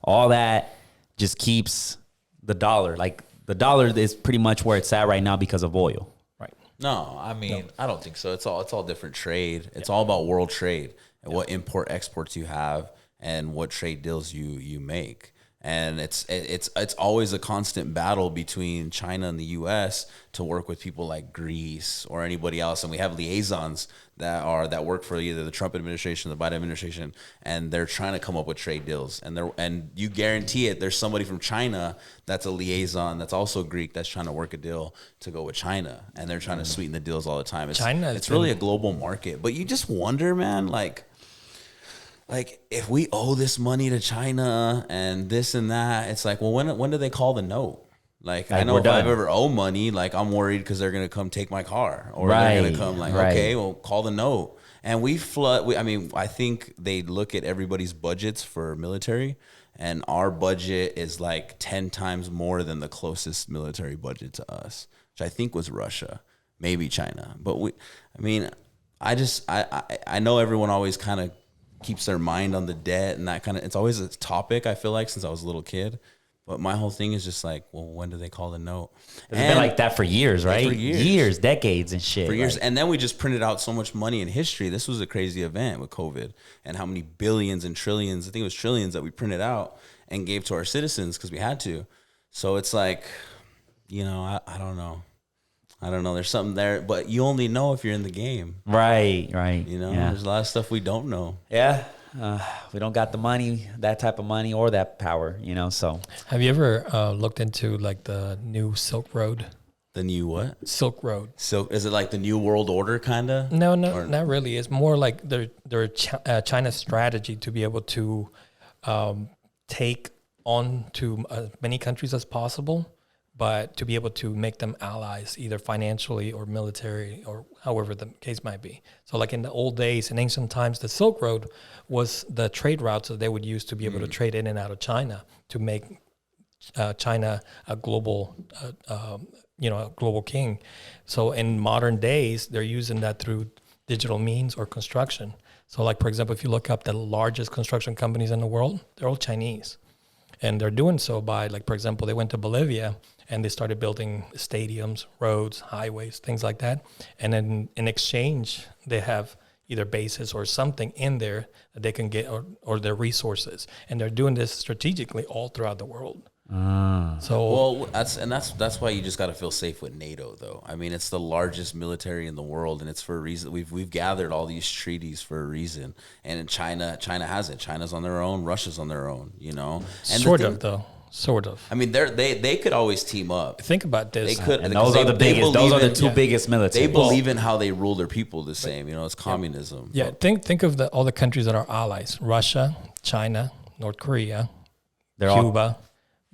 all that just keeps the dollar. Like the dollar is pretty much where it's at right now because of oil. Right. No, I mean, I don't think so. It's all different trade. It's all about world trade and what import exports you have and what trade deals you make. And it's always a constant battle between China and the U.S. to work with people like Greece or anybody else. And we have liaisons that work for either the Trump administration, the Biden administration, and they're trying to come up with trade deals. And you guarantee it, there's somebody from China that's a liaison that's also Greek that's trying to work a deal to go with China, and they're trying to sweeten the deals all the time. It's really a global market, but you just wonder, man, like if we owe this money to China and this and that, it's like, well, when do they call the note? Like I know if I've ever owe money, like I'm worried because they're gonna come take my car, or they're gonna come okay, well, call the note. And I think they look at everybody's budgets for military, and our budget is like 10 times more than the closest military budget to us, which I think was Russia, maybe China. But I know everyone always kind of keeps their mind on the debt and that kind of, it's always a topic, I feel like, since I was a little kid. But my whole thing is just like, well, when do they call the note? It's been like that for years, right? For years, decades and shit. For years. And then we just printed out so much money in history. This was a crazy event with COVID and how many billions and trillions, I think it was trillions that we printed out and gave to our citizens because we had to. So it's like, I don't know. There's something there, but you only know if you're in the game. Right. There's a lot of stuff we don't know. Yeah. We don't got the money, that type of money or that power, so. Have you ever looked into like the new Silk Road? The new what? Silk Road. Is it like the new world order kind of? No, not really. It's more like their China's strategy to be able to take on to as many countries as possible, but to be able to make them allies, either financially or military or however the case might be. So like in the old days, in ancient times, the Silk Road was the trade routes that they would use to be able to trade in and out of China to make China a global, a global king. So in modern days, they're using that through digital means or construction. So like, for example, if you look up the largest construction companies in the world, they're all Chinese. And they're doing so by, like, for example, they went to Bolivia and they started building stadiums, roads, highways, things like that. And then in exchange, they have either bases or something in there that they can get or their resources. And they're doing this strategically all throughout the world. That's why you just got to feel safe with NATO, though. I mean, it's the largest military in the world, and it's for a reason. We've gathered all these treaties for a reason. And in China has it. China's on their own. Russia's on their own. And Sort of. I mean, they could always team up. Think about this. They could, and those are the biggest. Those are the two biggest military. They believe in how they rule their people the same. It's communism. Yeah. Think of all the countries that are allies: Russia, China, North Korea, They're all Cuba,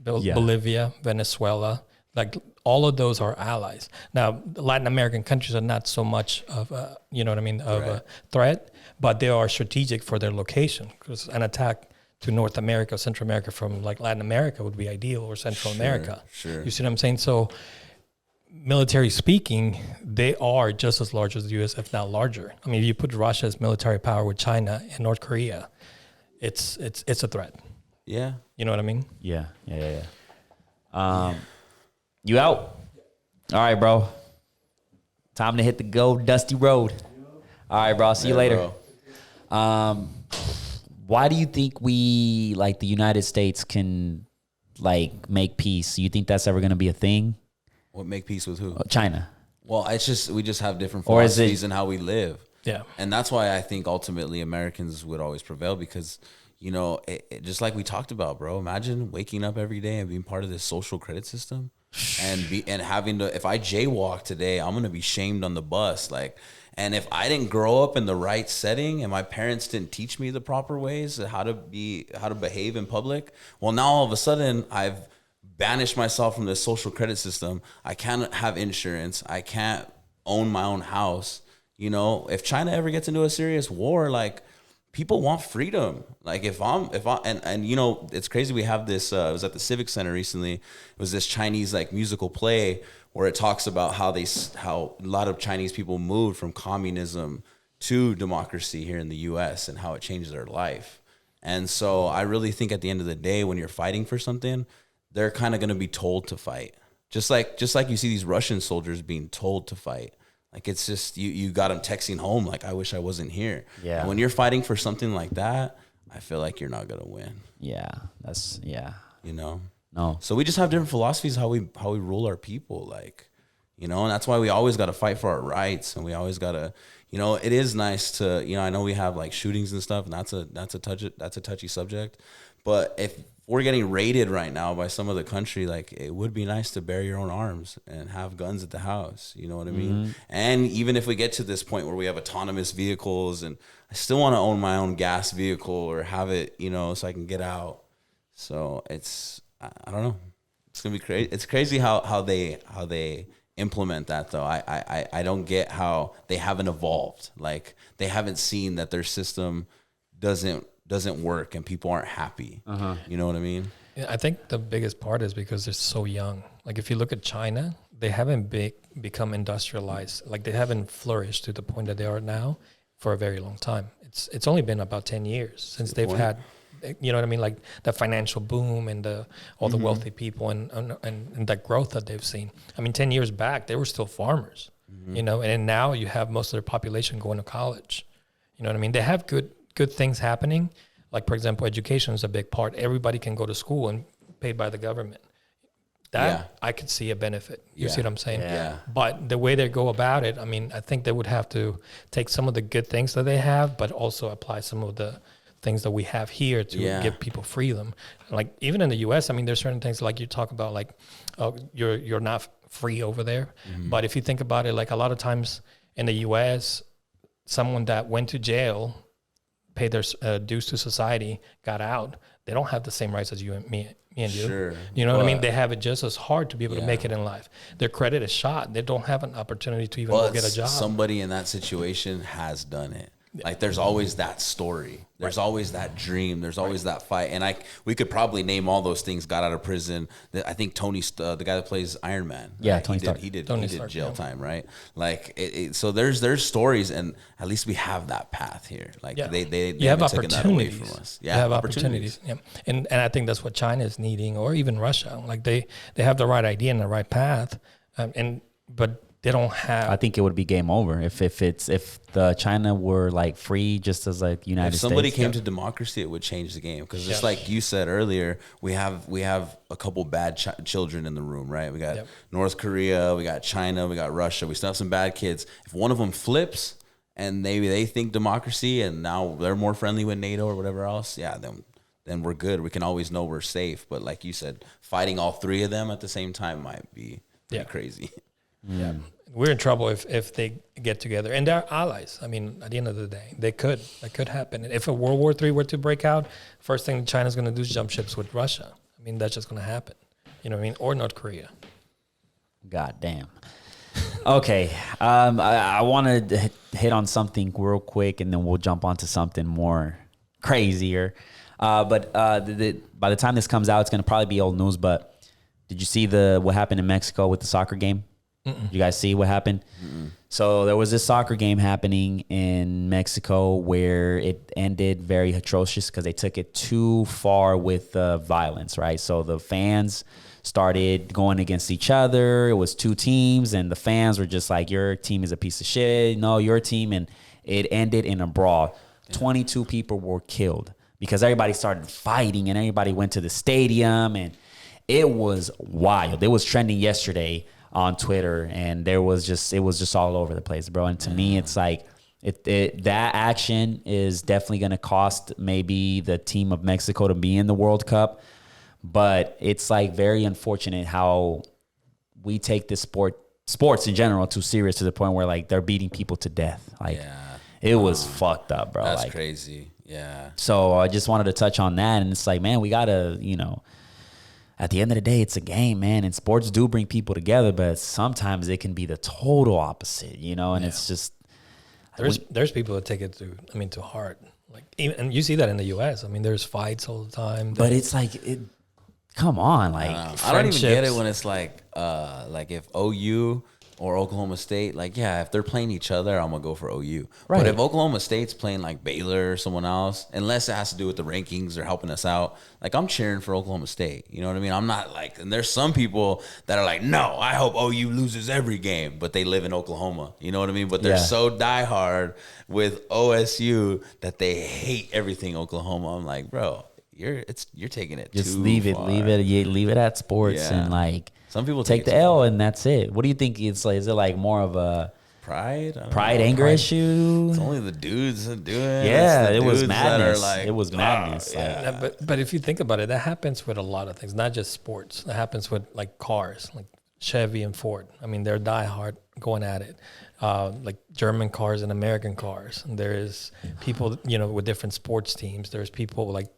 Yeah. Bolivia, Venezuela. Like all of those are allies. Now, Latin American countries are not so much of a, you know what I mean, of a threat, but they are strategic for their location, because an attack to North America, Central America from like Latin America would be ideal, or Central America. Sure. You see what I'm saying? So military speaking, they are just as large as the U.S., if not larger. I mean, if you put Russia's military power with China and North Korea, it's a threat. Yeah. You know what I mean? Yeah. You out? All right, bro. Time to hit the go dusty road. All right, bro. See you later. Bro. Why do you think we, like the United States, can like make peace? You think that's ever going to be a thing? What, make peace with who? China. Well, it's just we just have different Or is it- philosophies in how we live. Yeah. And that's why I think ultimately Americans would always prevail, because, you know, just like we talked about, bro, imagine waking up every day and being part of this social credit system and having to, if I jaywalk today, I'm going to be shamed on the bus. Like, and if I didn't grow up in the right setting and my parents didn't teach me the proper ways how to behave in public, well, now all of a sudden I've banished myself from this social credit system. I can't have insurance. I can't own my own house. You know, if China ever gets into a serious war, like, people want freedom. Like and you know, it's crazy. We have this, it was at the Civic Center recently. It was this Chinese like musical play where it talks about how a lot of Chinese people moved from communism to democracy here in the US and how it changed their life. And so I really think at the end of the day, when you're fighting for something, they're kind of going to be told to fight. Just like you see these Russian soldiers being told to fight. Like, it's just, you got them texting home like, I wish I wasn't here. Yeah. And when you're fighting for something like that, I feel like you're not going to win. Yeah. You know? No. So we just have different philosophies how we rule our people, like, you know, and that's why we always got to fight for our rights, and we always got to, you know, it is nice to, you know, I know we have like shootings and stuff, and that's a touchy subject, but if we're getting raided right now by some other country, like, it would be nice to bear your own arms and have guns at the house. You know what I mean? Mm-hmm. And even if we get to this point where we have autonomous vehicles, and I still want to own my own gas vehicle or have it, you know, so I can get out. So it's, I don't know. It's gonna be crazy. It's crazy how they implement that, though. I don't get how they haven't evolved. Like, they haven't seen that their system doesn't work and people aren't happy. You know what I mean? Yeah, I think the biggest part is because they're so young. Like, if you look at China, they haven't become industrialized. Like, they haven't flourished to the point that they are now for a very long time. It's only been about 10 years since they've had, you know what I mean, like the financial boom and all the wealthy people and that growth that they've seen. I mean, 10 years back, they were still farmers, you know, and now you have most of their population going to college. You know what I mean? They have good things happening. Like, for example, education is a big part. Everybody can go to school and paid by the government. That I could see a benefit. You see what I'm saying? Yeah. But the way they go about it, I mean, I think they would have to take some of the good things that they have, but also apply some of the things that we have here to give people freedom. Like, even in the U.S., I mean, there's certain things like you talk about, like, you're not free over there. But if you think about it, like, a lot of times in the U.S., someone that went to jail, paid their dues to society, got out, they don't have the same rights as you and me and you. Sure. You know what I mean? They have it just as hard to be able to make it in life. Their credit is shot. They don't have an opportunity to even go get a job. Somebody in that situation has done it. Like, there's always that story. There's always that dream. There's always that fight. And we could probably name all those things. Got out of prison. I think Tony, the guy that plays Iron Man. Yeah, right? Tony Stark. He did Stark, jail time, right? Like, so there's stories, and at least we have that path here. Like, they you have haven't taken that away opportunities. from us. Yeah, you have opportunities. Yeah, and I think that's what China is needing, or even Russia. Like, they have the right idea and the right path, but they don't have. I think it would be game over if the China were like free, just as like United States. If somebody came to democracy, it would change the game. Because just like you said earlier, we have a couple bad children in the room, right? We got North Korea, we got China, we got Russia. We still have some bad kids. If one of them flips and maybe they think democracy and now they're more friendly with NATO or whatever else, then we're good. We can always know we're safe. But like you said, fighting all three of them at the same time might be pretty crazy. Yeah, We're in trouble if they get together, and they're allies. I mean, at the end of the day, that could happen. And if a World War III were to break out, first thing China's going to do is jump ships with Russia. I mean, that's just going to happen. You know what I mean? Or North Korea. God damn. Okay. I want to hit on something real quick, and then we'll jump onto something more crazier. But by the time this comes out, it's going to probably be old news. But did you see what happened in Mexico with the soccer game? Mm-mm. You guys see what happened? Mm-mm. So there was this soccer game happening in Mexico where it ended very atrocious because they took it too far with violence, right? So the fans started going against each other. It was two teams, and the fans were just like, your team is a piece of shit. No, your team. And it ended in a brawl. Yeah. 22 people were killed because everybody started fighting, and everybody went to the stadium, and it was wild. It was trending yesterday on Twitter, and it was just all over the place, bro. And to me, it's like that action is definitely going to cost maybe the team of Mexico to be in the World Cup. But it's like very unfortunate how we take this sports in general too serious to the point where like they're beating people to death. Like it was fucked up, bro. That's like, crazy. Yeah. So I just wanted to touch on that, and it's like, man, we gotta, at the end of the day, it's a game, man, and sports do bring people together, but sometimes it can be the total opposite, and it's just there's people that take it to heart, like, and you see that in the U.S. I mean, there's fights all the time, but it's like come on, like I don't even get it when it's like if OU or Oklahoma State, like, yeah, if they're playing each other, I'm gonna go for OU. Right. But if Oklahoma State's playing like Baylor or someone else, unless it has to do with the rankings or helping us out, like, I'm cheering for Oklahoma State. You know what I mean? I'm not like, and there's some people that are like, no, I hope OU loses every game, but they live in Oklahoma. You know what I mean? But they're so diehard with OSU that they hate everything Oklahoma. I'm like, bro, you're taking it just too leave far. Leave it at sports, and like. Some people take the L and that's it. What do you think it's like? Is it like more of a pride anger issue? It's only the dudes that do it. Yeah, it was madness. It was madness. Yeah. But if you think about it, that happens with a lot of things, not just sports. That happens with like cars, like Chevy and Ford. I mean, they're diehard going at it. Like German cars and American cars. And there is people, with different sports teams. There's people like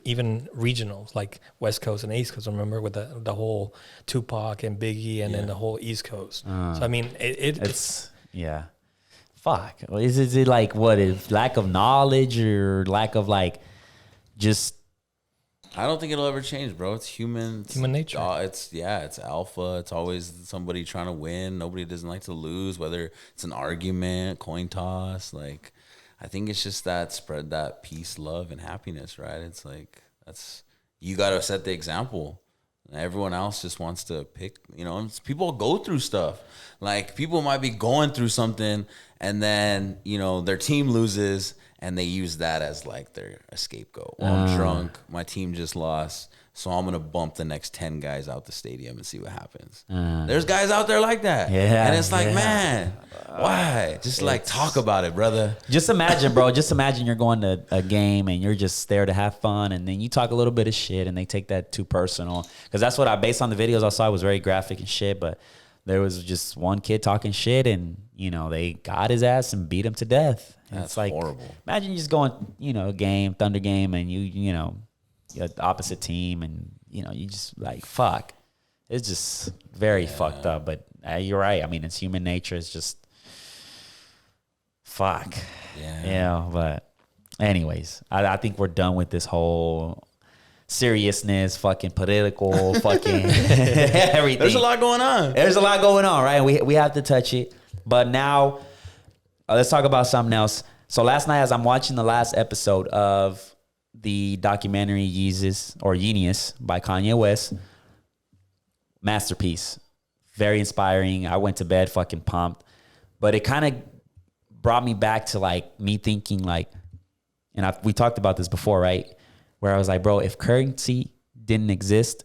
even regionals like West Coast and East Coast. Remember with the whole Tupac and Biggie and then the whole East Coast. So I mean, it's fuck. Is it like what is lack of knowledge or lack of like just? I don't think it'll ever change, bro. It's human nature. It's alpha. It's always somebody trying to win. Nobody doesn't like to lose, whether it's an argument, coin toss, like. I think it's just that spread that peace, love, and happiness, right? It's like you got to set the example. Everyone else just wants to pick, people go through stuff. Like, people might be going through something, and then, their team loses, and they use that as like their scapegoat. Well, I'm drunk. My team just lost. So I'm going to bump the next 10 guys out the stadium and see what happens. There's guys out there like that. Yeah. And it's like, man, why? Just like talk about it, brother. Just imagine, bro. Just imagine you're going to a game and you're just there to have fun. And then you talk a little bit of shit and they take that too personal. Because that's what based on the videos I saw, it was very graphic and shit. But there was just one kid talking shit and, they got his ass and beat him to death. And That's it's like, horrible. Imagine you just going, game, Thunder game, and the opposite team, and you just like fuck. It's just very fucked up. But you're right. I mean, it's human nature. It's just fuck. Yeah. But anyways, I think we're done with this whole seriousness, fucking political, fucking everything. There's a lot going on. There's a lot going on, right? We have to touch it. But now, let's talk about something else. So last night, as I'm watching the last episode of the documentary Yeezus or Genius by Kanye West, masterpiece, very inspiring. I went to bed fucking pumped, but it kind of brought me back to like me thinking like, and we talked about this before, right? Where I was like, bro, if currency didn't exist,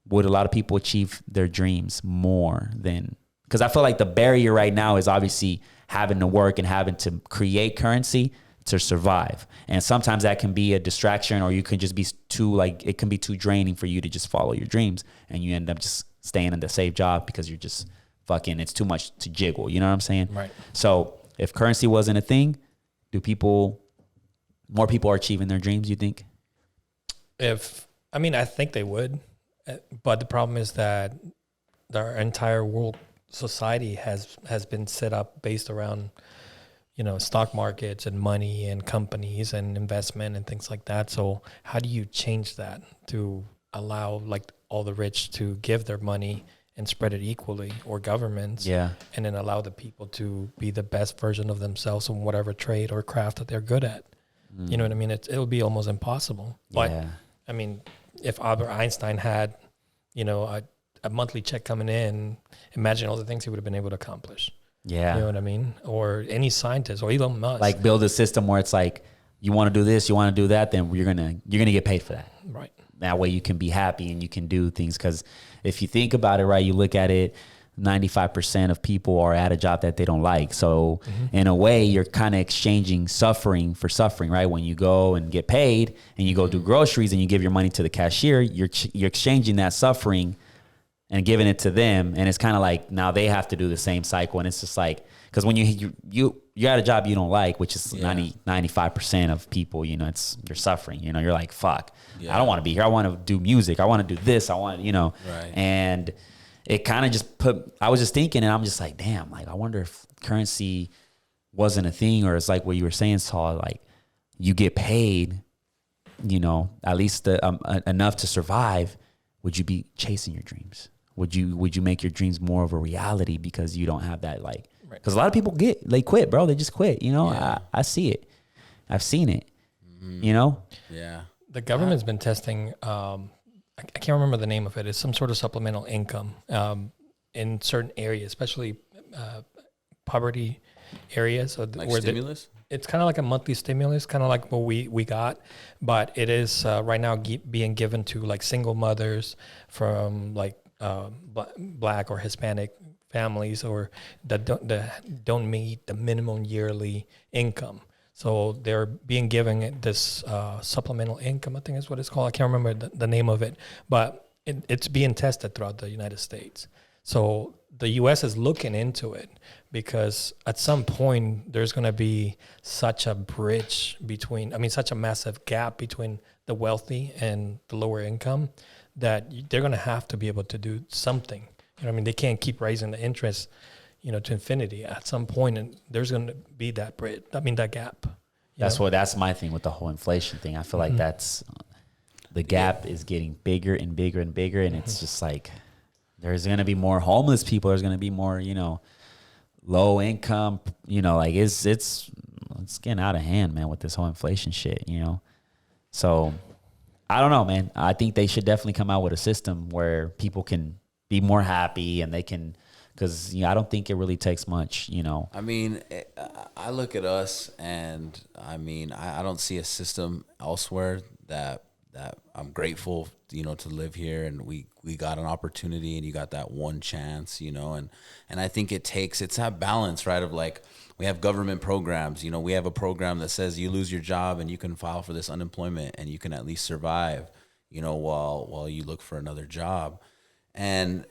would a lot of people achieve their dreams more than? Because I feel like the barrier right now is obviously having to work and having to create currency to survive. And sometimes that can be a distraction, or you can just be it can be too draining for you to just follow your dreams, and you end up just staying in the safe job because you're just fucking, it's too much to jiggle. You know what I'm saying? Right. So if currency wasn't a thing, more people are achieving their dreams, you think? I think they would, but the problem is that our entire world society has been set up based around, stock markets and money and companies and investment and things like that. So how do you change that to allow like all the rich to give their money and spread it equally, or governments, and then allow the people to be the best version of themselves in whatever trade or craft that they're good at? You know what I mean? It'll be almost impossible. But I mean, if Albert Einstein had, a monthly check coming in, imagine all the things he would have been able to accomplish. Yeah. You know what I mean? Or any scientist, or Elon Musk. Like build a system where it's like, you want to do this, you want to do that, then you're gonna get paid for that. Right. That way you can be happy and you can do things. Because if you think about it, right, you look at it, 95% of people are at a job that they don't like. So in a way, you're kind of exchanging suffering for suffering, right? When you go and get paid and you go do groceries and you give your money to the cashier, you're exchanging that suffering and giving it to them. And it's kind of like now they have to do the same cycle. And it's just like, because when you're at a job you don't like, which is 95% of people, you're suffering, you're like, fuck, I don't want to be here. I want to do music. I want to do this. I want, right. And it kind of just I was just thinking, and I'm just like, damn, like, I wonder if currency wasn't a thing, or it's like what you were saying, Saul, like you get paid, at least enough to survive. Would you be chasing your dreams? Would you make your dreams more of a reality because you don't have that, like, because a lot of people they quit, bro. They just quit, I see it. I've seen it, Yeah. The government's been testing, I can't remember the name of it. It's some sort of supplemental income in certain areas, especially poverty areas. Like stimulus? It's kind of like a monthly stimulus, kind of like what we got. But it is right now being given to like single mothers from like Black or Hispanic families, or that don't meet the minimum yearly income. So they're being given this supplemental income, I think is what it's called. I can't remember the name of it, but it's being tested throughout the United States. So the U.S. is looking into it because at some point there's going to be such a such a massive gap between the wealthy and the lower income that they're going to have to be able to do something. They can't keep raising the interest to infinity. At some point, and there's going to be that that gap. That's my thing with the whole inflation thing. I feel like that's the gap is getting bigger and bigger and bigger, and it's just like there's going to be more homeless people. There's going to be more, low income. Like it's getting out of hand, man, with this whole inflation shit. So I don't know, man. I think they should definitely come out with a system where people can be more happy and they can. Because I don't think it really takes much, I mean, I look at us, and I mean, I don't see a system elsewhere that I'm grateful, to live here, and we got an opportunity, and you got that one chance, and I think it's that balance, right? Of like, we have government programs, we have a program that says you lose your job and you can file for this unemployment and you can at least survive, while you look for another job. And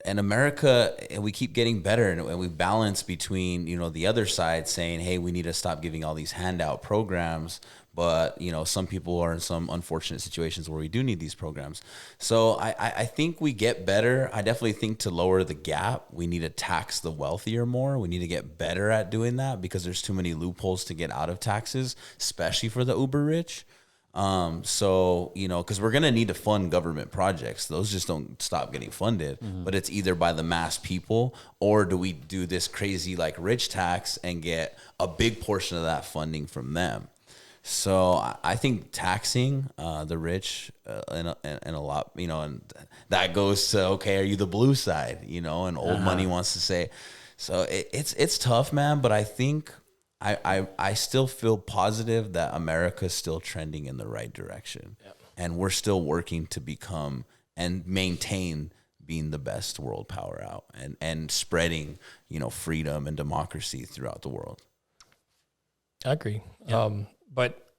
America, and we keep getting better, and we balance between, the other side saying, hey, we need to stop giving all these handout programs. But, some people are in some unfortunate situations where we do need these programs. So I think we get better. I definitely think to lower the gap, we need to tax the wealthier more. We need to get better at doing that because there's too many loopholes to get out of taxes, especially for the uber rich. So, because we're going to need to fund government projects. Those just don't stop getting funded, but it's either by the mass people, or do we do this crazy like rich tax and get a big portion of that funding from them? So I think taxing the rich in a lot, and that goes to, okay, are you the blue side, and old money wants to say, so it's tough, man. But I think I still feel positive that America's still trending in the right direction. Yep. And we're still working to become and maintain being the best world power out and spreading, freedom and democracy throughout the world. I agree. Yeah. But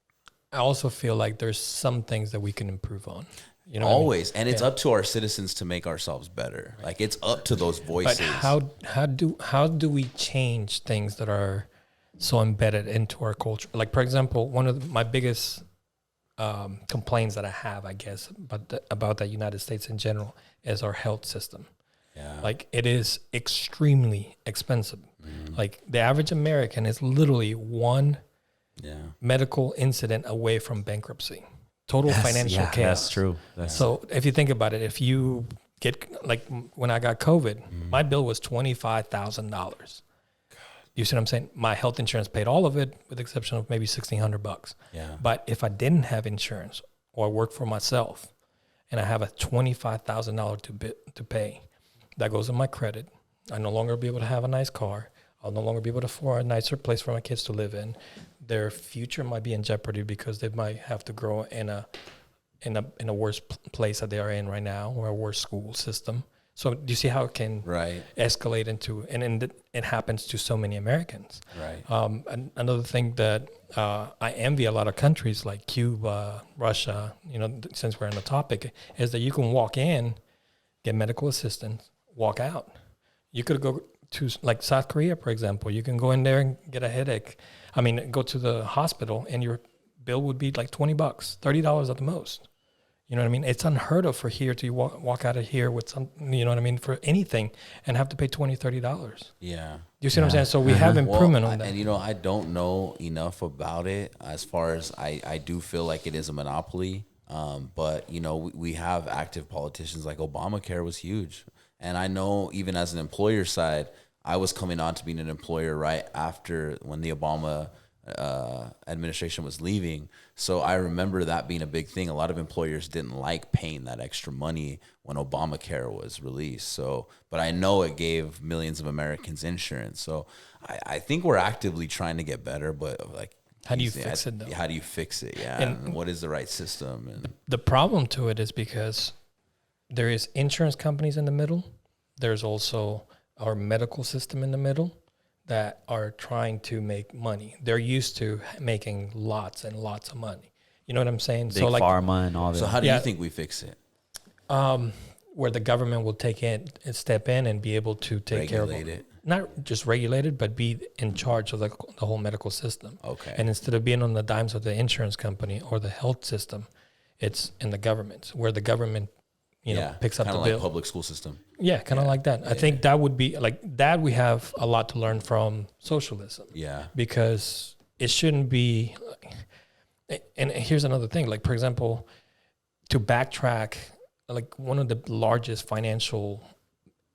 I also feel like there's some things that we can improve on. You know what I mean? Always. And it's up to our citizens to make ourselves better. Like, it's up to those voices. But how do we change things that are so embedded into our culture? Like, for example, one of my biggest complaints that I have, I guess, about the United States in general is our health system. Yeah. Like, it is extremely expensive. Like, the average American is literally one medical incident away from bankruptcy. Total financial chaos. That's true. So if you think about it, if you get, like when I got COVID, my bill was $25,000. You see what I'm saying? My health insurance paid all of it, with the exception of maybe $1,600. Yeah. But if I didn't have insurance or work for myself, and I have a $25,000 to pay, that goes in my credit. I no longer be able to have a nice car. I'll no longer be able to afford a nicer place for my kids to live in. Their future might be in jeopardy because they might have to grow in a worse place that they are in right now, or a worse school system. So do you see how it can escalate into, and it happens to so many Americans. Right. Another thing that I envy a lot of countries like Cuba, Russia, since we're on the topic, is that you can walk in, get medical assistance, walk out. You could go to, like, South Korea, for example. You can go in there and get a headache. I mean, go to the hospital and your bill would be like $20, $30 at the most. You know what I mean? It's unheard of for here to walk out of here with some, you know what I mean, for anything and have to pay $20, $30. Yeah. You see what I'm saying? So we have improvement on that. And, I don't know enough about it, as far as I do feel like it is a monopoly. But, we have active politicians. Like, Obamacare was huge. And I know, even as an employer side, I was coming on to being an employer right after, when the Obama administration was leaving. So I remember that being a big thing. A lot of employers didn't like paying that extra money when Obamacare was released. So, but I know it gave millions of Americans insurance. So I think we're actively trying to get better, but, like, how do you fix it, though? How do you fix it? Yeah. And what is the right system? And the problem to it is because there is insurance companies in the middle. There's also our medical system in the middle that are trying to make money. They're used to making lots and lots of money. You know what I'm saying? Big pharma and all that. So how do you think we fix it? Where the government will take in and step in and be able to take care of it. Not just regulate it, but be in charge of the whole medical system. Okay. And instead of being on the dimes of the insurance company or the health system, it's in the government, where the government picks up the bill. Kind of like public school system. Yeah, kind of like that. I think that would be, like, that we have a lot to learn from socialism. Yeah. Because it shouldn't be, and here's another thing, like, for example, to backtrack, like, one of the largest financial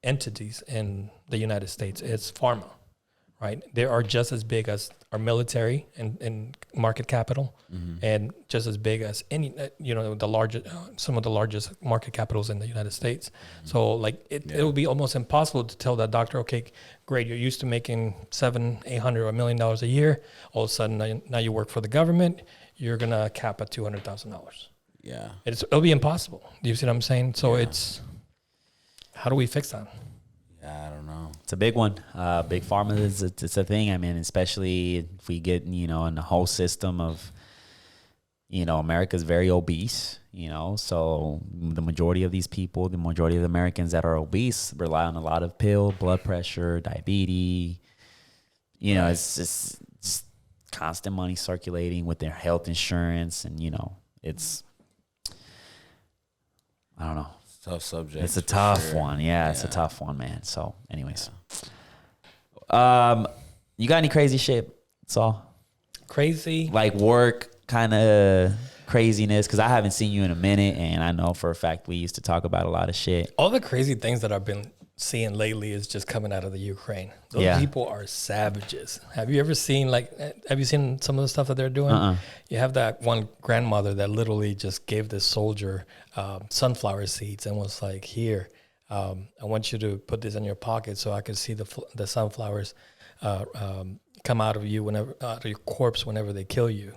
entities in the United States is pharma, right? They are just as big as our military and market capital, and just as big as any, the largest, some of the largest market capitals in the United States. So, like, it would be almost impossible to tell that doctor, okay, great, you're used to making $700,000, $800,000, or $1 million a year. All of a sudden, now you work for the government, you're gonna cap at $200,000. Yeah, it'll be impossible. Do you see what I'm saying? So it's, how do we fix that? Yeah, I don't know. It's a big one. Big pharma it's a thing. I mean, especially if we get, in the whole system of, America's very obese, so the majority of these people, the majority of the Americans that are obese rely on a lot of blood pressure, diabetes, it's just constant money circulating with their health insurance. And, it's, I don't know. Tough subject. It's a tough one. Yeah, it's a tough one, man. So, anyways, you got any crazy shit? Saul? Crazy? Like work kind of craziness? Because I haven't seen you in a minute, and I know for a fact we used to talk about a lot of shit. All the crazy things that I've been seeing lately is just coming out of the Ukraine. Those people are savages. Have you seen some of the stuff that they're doing? You have that one grandmother that literally just gave this soldier sunflower seeds and was like, here, I want you to put this in your pocket so I can see the sunflowers come out of your corpse whenever they kill you.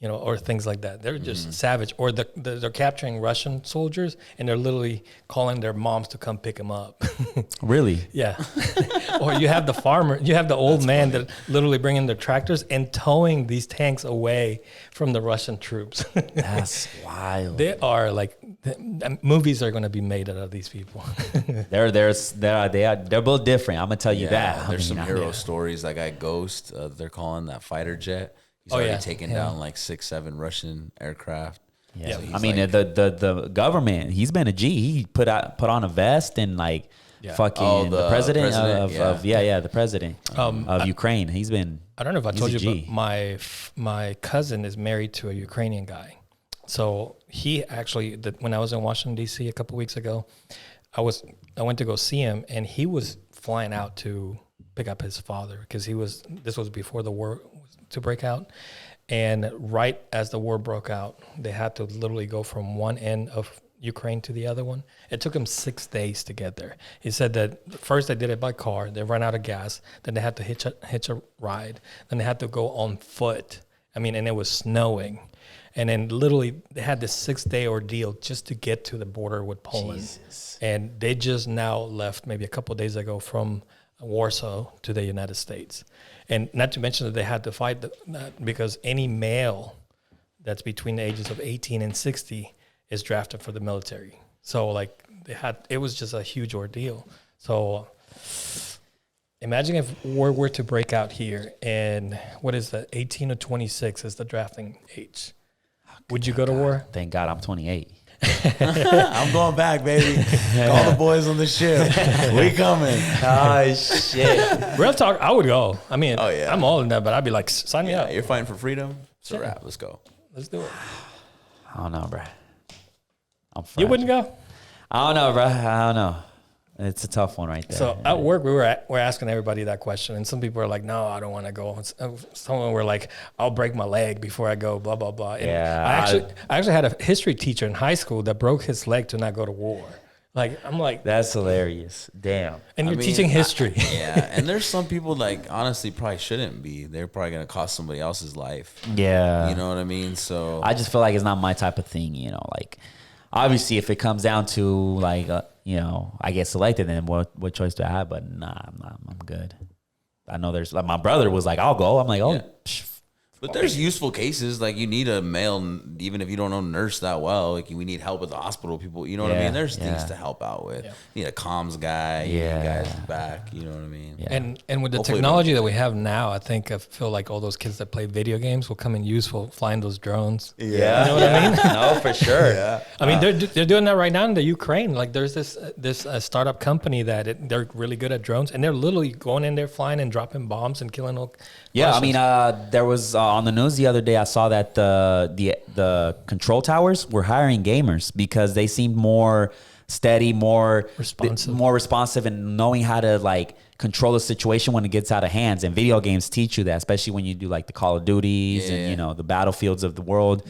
Or things like that. They're just savage. Or they're capturing Russian soldiers, and they're literally calling their moms to come pick them up. Really? Yeah. Or you have the farmer, you have the old man that literally bringing their tractors and towing these tanks away from the Russian troops. That's wild. They are like, movies are going to be made out of these people. They're both different. I'm gonna tell you that. There's some hero stories. That guy Ghost, they're calling that fighter jet. He's already taken down like 6-7 Russian aircraft. Yeah, So I mean the government. He's been a G. He put on a vest and like fucking the president of the president of Ukraine. He's been. I don't know if I told you, but my cousin is married to a Ukrainian guy. So he actually, when I was in Washington D.C. a couple weeks ago, I went to go see him, and he was flying out to pick up his father because this was before the war to break out. And right as the war broke out, they had to literally go from one end of Ukraine to the other one. It took them 6 days to get there. He said that first they did it by car, they ran out of gas, then they had to hitch a ride, then they had to go on foot. I mean, and it was snowing. And then literally they had this 6-day ordeal just to get to the border with Poland. Jesus. And they just now left maybe a couple of days ago from Warsaw to the United States. And not to mention that they had to fight that because any male that's between the ages of 18 and 60 is drafted for the military. So like it was just a huge ordeal. So imagine if war were to break out here and what is that? 18 to 26 is the drafting age. Would you go to war? Thank God I'm 28. I'm going back, baby. Call the boys on the ship. We coming. Oh, shit. Real talk, I would go. I mean, I'm all in that, but I'd be like, sign me up. You're fighting for freedom? It's a wrap. Let's go. Let's do it. I don't know, bro. You wouldn't go? I don't know, bro. I don't know. It's a tough one right there. So at work, we're asking everybody that question, and some people are like, "No, I don't want to go." Some were like, "I'll break my leg before I go." Blah blah blah. And I actually had a history teacher in high school that broke his leg to not go to war. Like I'm like, that's hilarious. Damn. And you're teaching history. And there's some people like honestly probably shouldn't be. They're probably gonna cost somebody else's life. Yeah. You know what I mean? So I just feel like it's not my type of thing. You know, like obviously if it comes down to like. You know, I get selected, then what choice do I have? But nah, I'm good. I know there's like my brother was like, I'll go. I'm like, oh. Yeah. But there's useful cases like you need a male, even if you don't know nurse that well. Like we need help at the hospital. People, you know what I mean. There's things to help out with. Yeah. You need a comms guy. You need guys back. You know what I mean. Yeah. And with the technology that we have now, I feel like all those kids that play video games will come in useful flying those drones. Yeah, you know what I mean. No, for sure. I mean, they're doing that right now in the Ukraine. Like there's this startup company that they're really good at drones, and they're literally going in there flying and dropping bombs and killing all. Yeah, Russians. I mean, there was on the news the other day. I saw that the control towers were hiring gamers because they seemed more steady, more responsive, and knowing how to like control the situation when it gets out of hands. And video games teach you that, especially when you do like the Call of Duties and the battlefields of the world.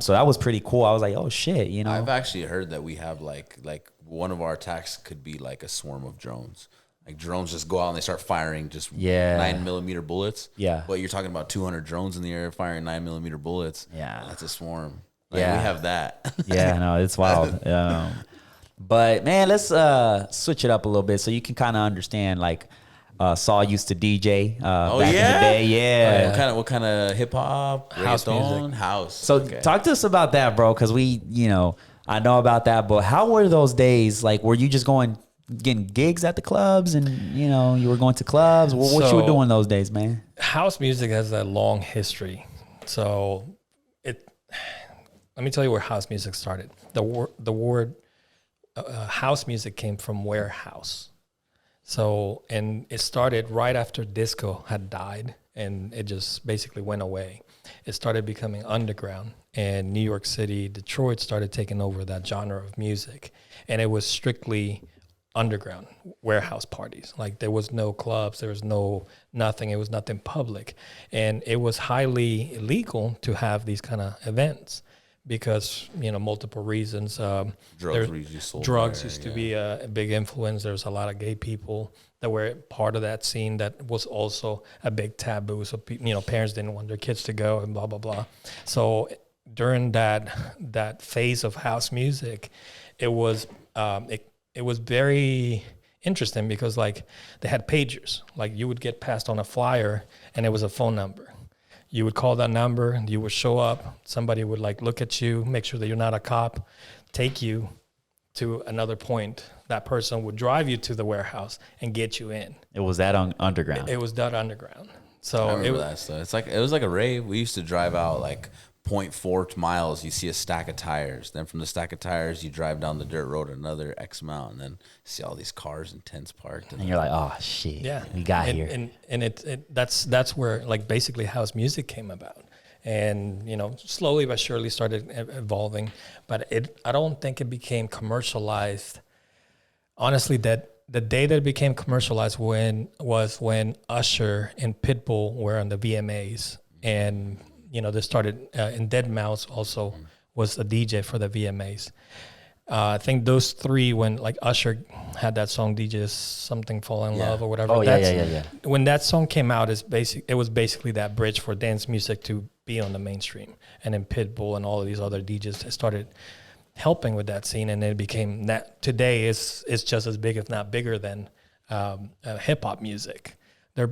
So that was pretty cool. I was like, oh shit, I've actually heard that we have like one of our attacks could be like a swarm of drones. Like drones just go out and they start firing just 9mm bullets. Yeah. But you're talking about 200 drones in the air firing 9mm bullets. Yeah. That's a swarm. Like, we have that. Yeah, no, it's wild. But man, let's switch it up a little bit so you can kind of understand. Like Saul used to DJ back in the day. Yeah. What kind of hip hop? House music. House. So talk to us about that, bro, because we, I know about that. But how were those days? Like, were you just getting gigs at the clubs and you were going to clubs? What you were doing those days, man? House music has a long history. So let me tell you where house music started. The word house music came from warehouse. So, and it started right after disco had died and it just basically went away. It started becoming underground, and New York City, Detroit started taking over that genre of music, and it was strictly underground warehouse parties. Like there was no clubs, there was nothing. It was nothing public, and it was highly illegal to have these kind of events because multiple reasons. Drugs used to be a big influence. There's a lot of gay people that were part of that scene that was also a big taboo. So parents didn't want their kids to go and blah blah blah. So during that phase of house music, it was it was very interesting because like they had pagers. Like you would get passed on a flyer and it was a phone number. You would call that number, you would show up, somebody would like look at you, make sure that you're not a cop, take you to another point. That person would drive you to the warehouse and get you in. It was that underground. It was done underground. So I remember that stuff. It was like a rave. We used to drive out like 0.4 miles. You see a stack of tires. Then from the stack of tires, you drive down the dirt road another X amount, and then see all these cars and tents parked. And you're like, oh shit, yeah, we got here. And that's where like basically house music came about. And, you know, slowly but surely started evolving. But I don't think it became commercialized. Honestly, that the day that it became commercialized was when Usher and Pitbull were on the VMAs. And, you know, they started, and Dead Mouse also was a DJ for the VMAs. I think those three, when like Usher had that song DJ Something Fall in Love or whatever. Oh, yeah. When that song came out, it was basically that bridge for dance music to be on the mainstream. And then Pitbull and all of these other DJs started helping with that scene, and it became that today is just as big, if not bigger, than hip hop music. There's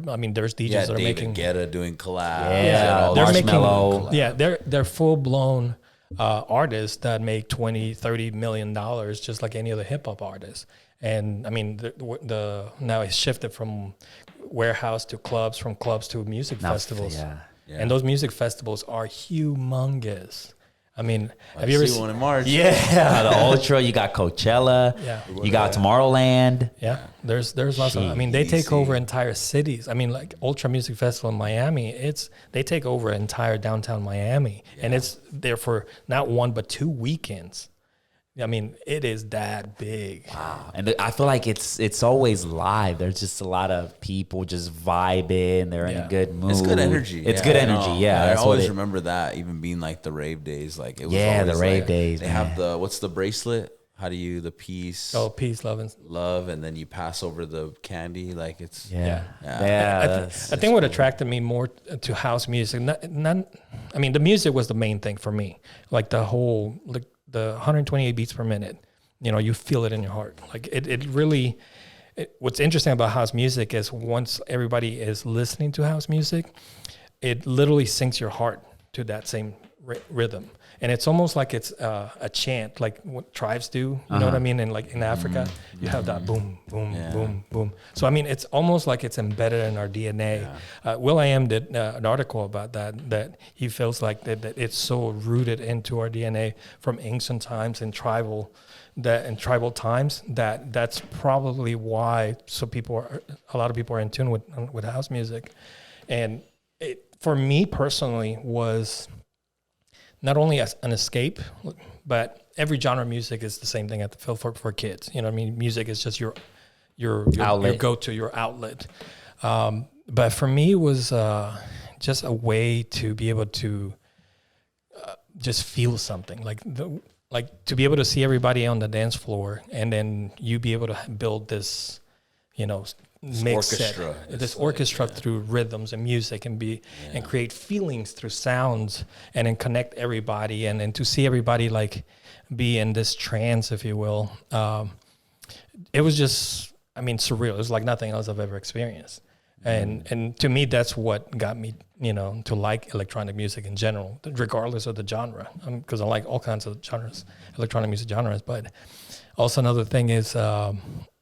DJs that are David making Guetta doing collabs. Yeah, all they're those Marshmello. making they're full blown artists that make $20-30 million just like any other hip hop artist. And I mean the now it's shifted from warehouse to clubs, from clubs to music festivals. Yeah. And those music festivals are humongous. I mean, have You you ever see one in March? Yeah, the Ultra. You got Coachella. Yeah. You got Tomorrowland. Yeah, there's lots of. I mean, they take over entire cities. I mean, like Ultra Music Festival in Miami, they take over entire downtown Miami, and it's there for not one but 2 weekends. I mean, it is that big. Wow. And I feel like it's always live. There's just a lot of people just vibing. They're in a good mood. It's good energy. It's good energy. Yeah, I that's always what remember that, even being like the rave days. Like it was Yeah, the always rave like, days, They man. have what's the bracelet? How do you the peace? Oh, peace, love, and Love, and then you pass over the candy. Like it's I think what attracted me more to house music, I mean, the music was the main thing for me. Like the 128 beats per minute, you know, you feel it in your heart. Like it really, what's interesting about house music is once everybody is listening to house music, it literally syncs your heart to that same rhythm. And it's almost like it's a chant, like what tribes do, you know what I mean? And like in Africa, you have that boom, boom, boom, boom. So, I mean, it's almost like it's embedded in our DNA. will.i.am did an article about that he feels like that it's so rooted into our DNA from ancient times and tribal times that's probably why a lot of people are in tune with house music. And it, for me personally, was not only as an escape, but every genre of music is the same thing at the field for kids. You know what I mean? Music is just your outlet. Your go-to, your outlet. But for me, it was just a way to be able to just feel something. Like to be able to see everybody on the dance floor, and then you be able to build this, you know, mix orchestra. this orchestra through rhythms and music, and create feelings through sounds, and then connect everybody, and then to see everybody like be in this trance, if you will. It was just, I mean, surreal. It was like nothing else I've ever experienced. And to me, that's what got me, you know, to like electronic music in general, regardless of the genre, because I like all kinds of genres, electronic music genres. But also another thing is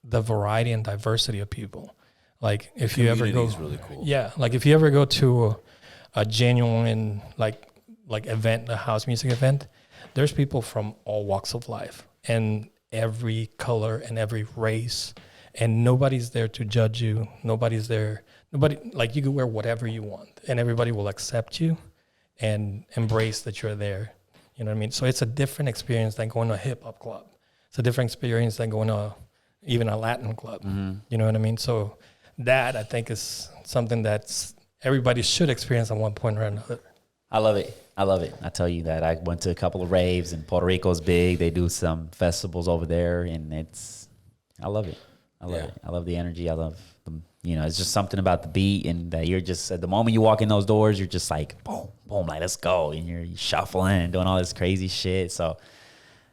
the variety and diversity of people. Like if you ever go, really cool. Yeah, like if you ever go to a genuine like event, a house music event, there's people from all walks of life and every color and every race, and nobody's there to judge you. Nobody's there. Like you can wear whatever you want, and everybody will accept you and embrace that you're there. You know what I mean? So it's a different experience than going to a hip hop club. It's a different experience than going to even a Latin club. You know what I mean? So that, I think, is something that's everybody should experience at one point or another. I love it. I tell you that I went to a couple of raves, and Puerto Rico's big. They do some festivals over there, and I love it. I love it. I love the energy. I love it's just something about the beat, and that you're just, at the moment you walk in those doors, you're just like, boom, boom, like, let's go. And you're shuffling and doing all this crazy shit. So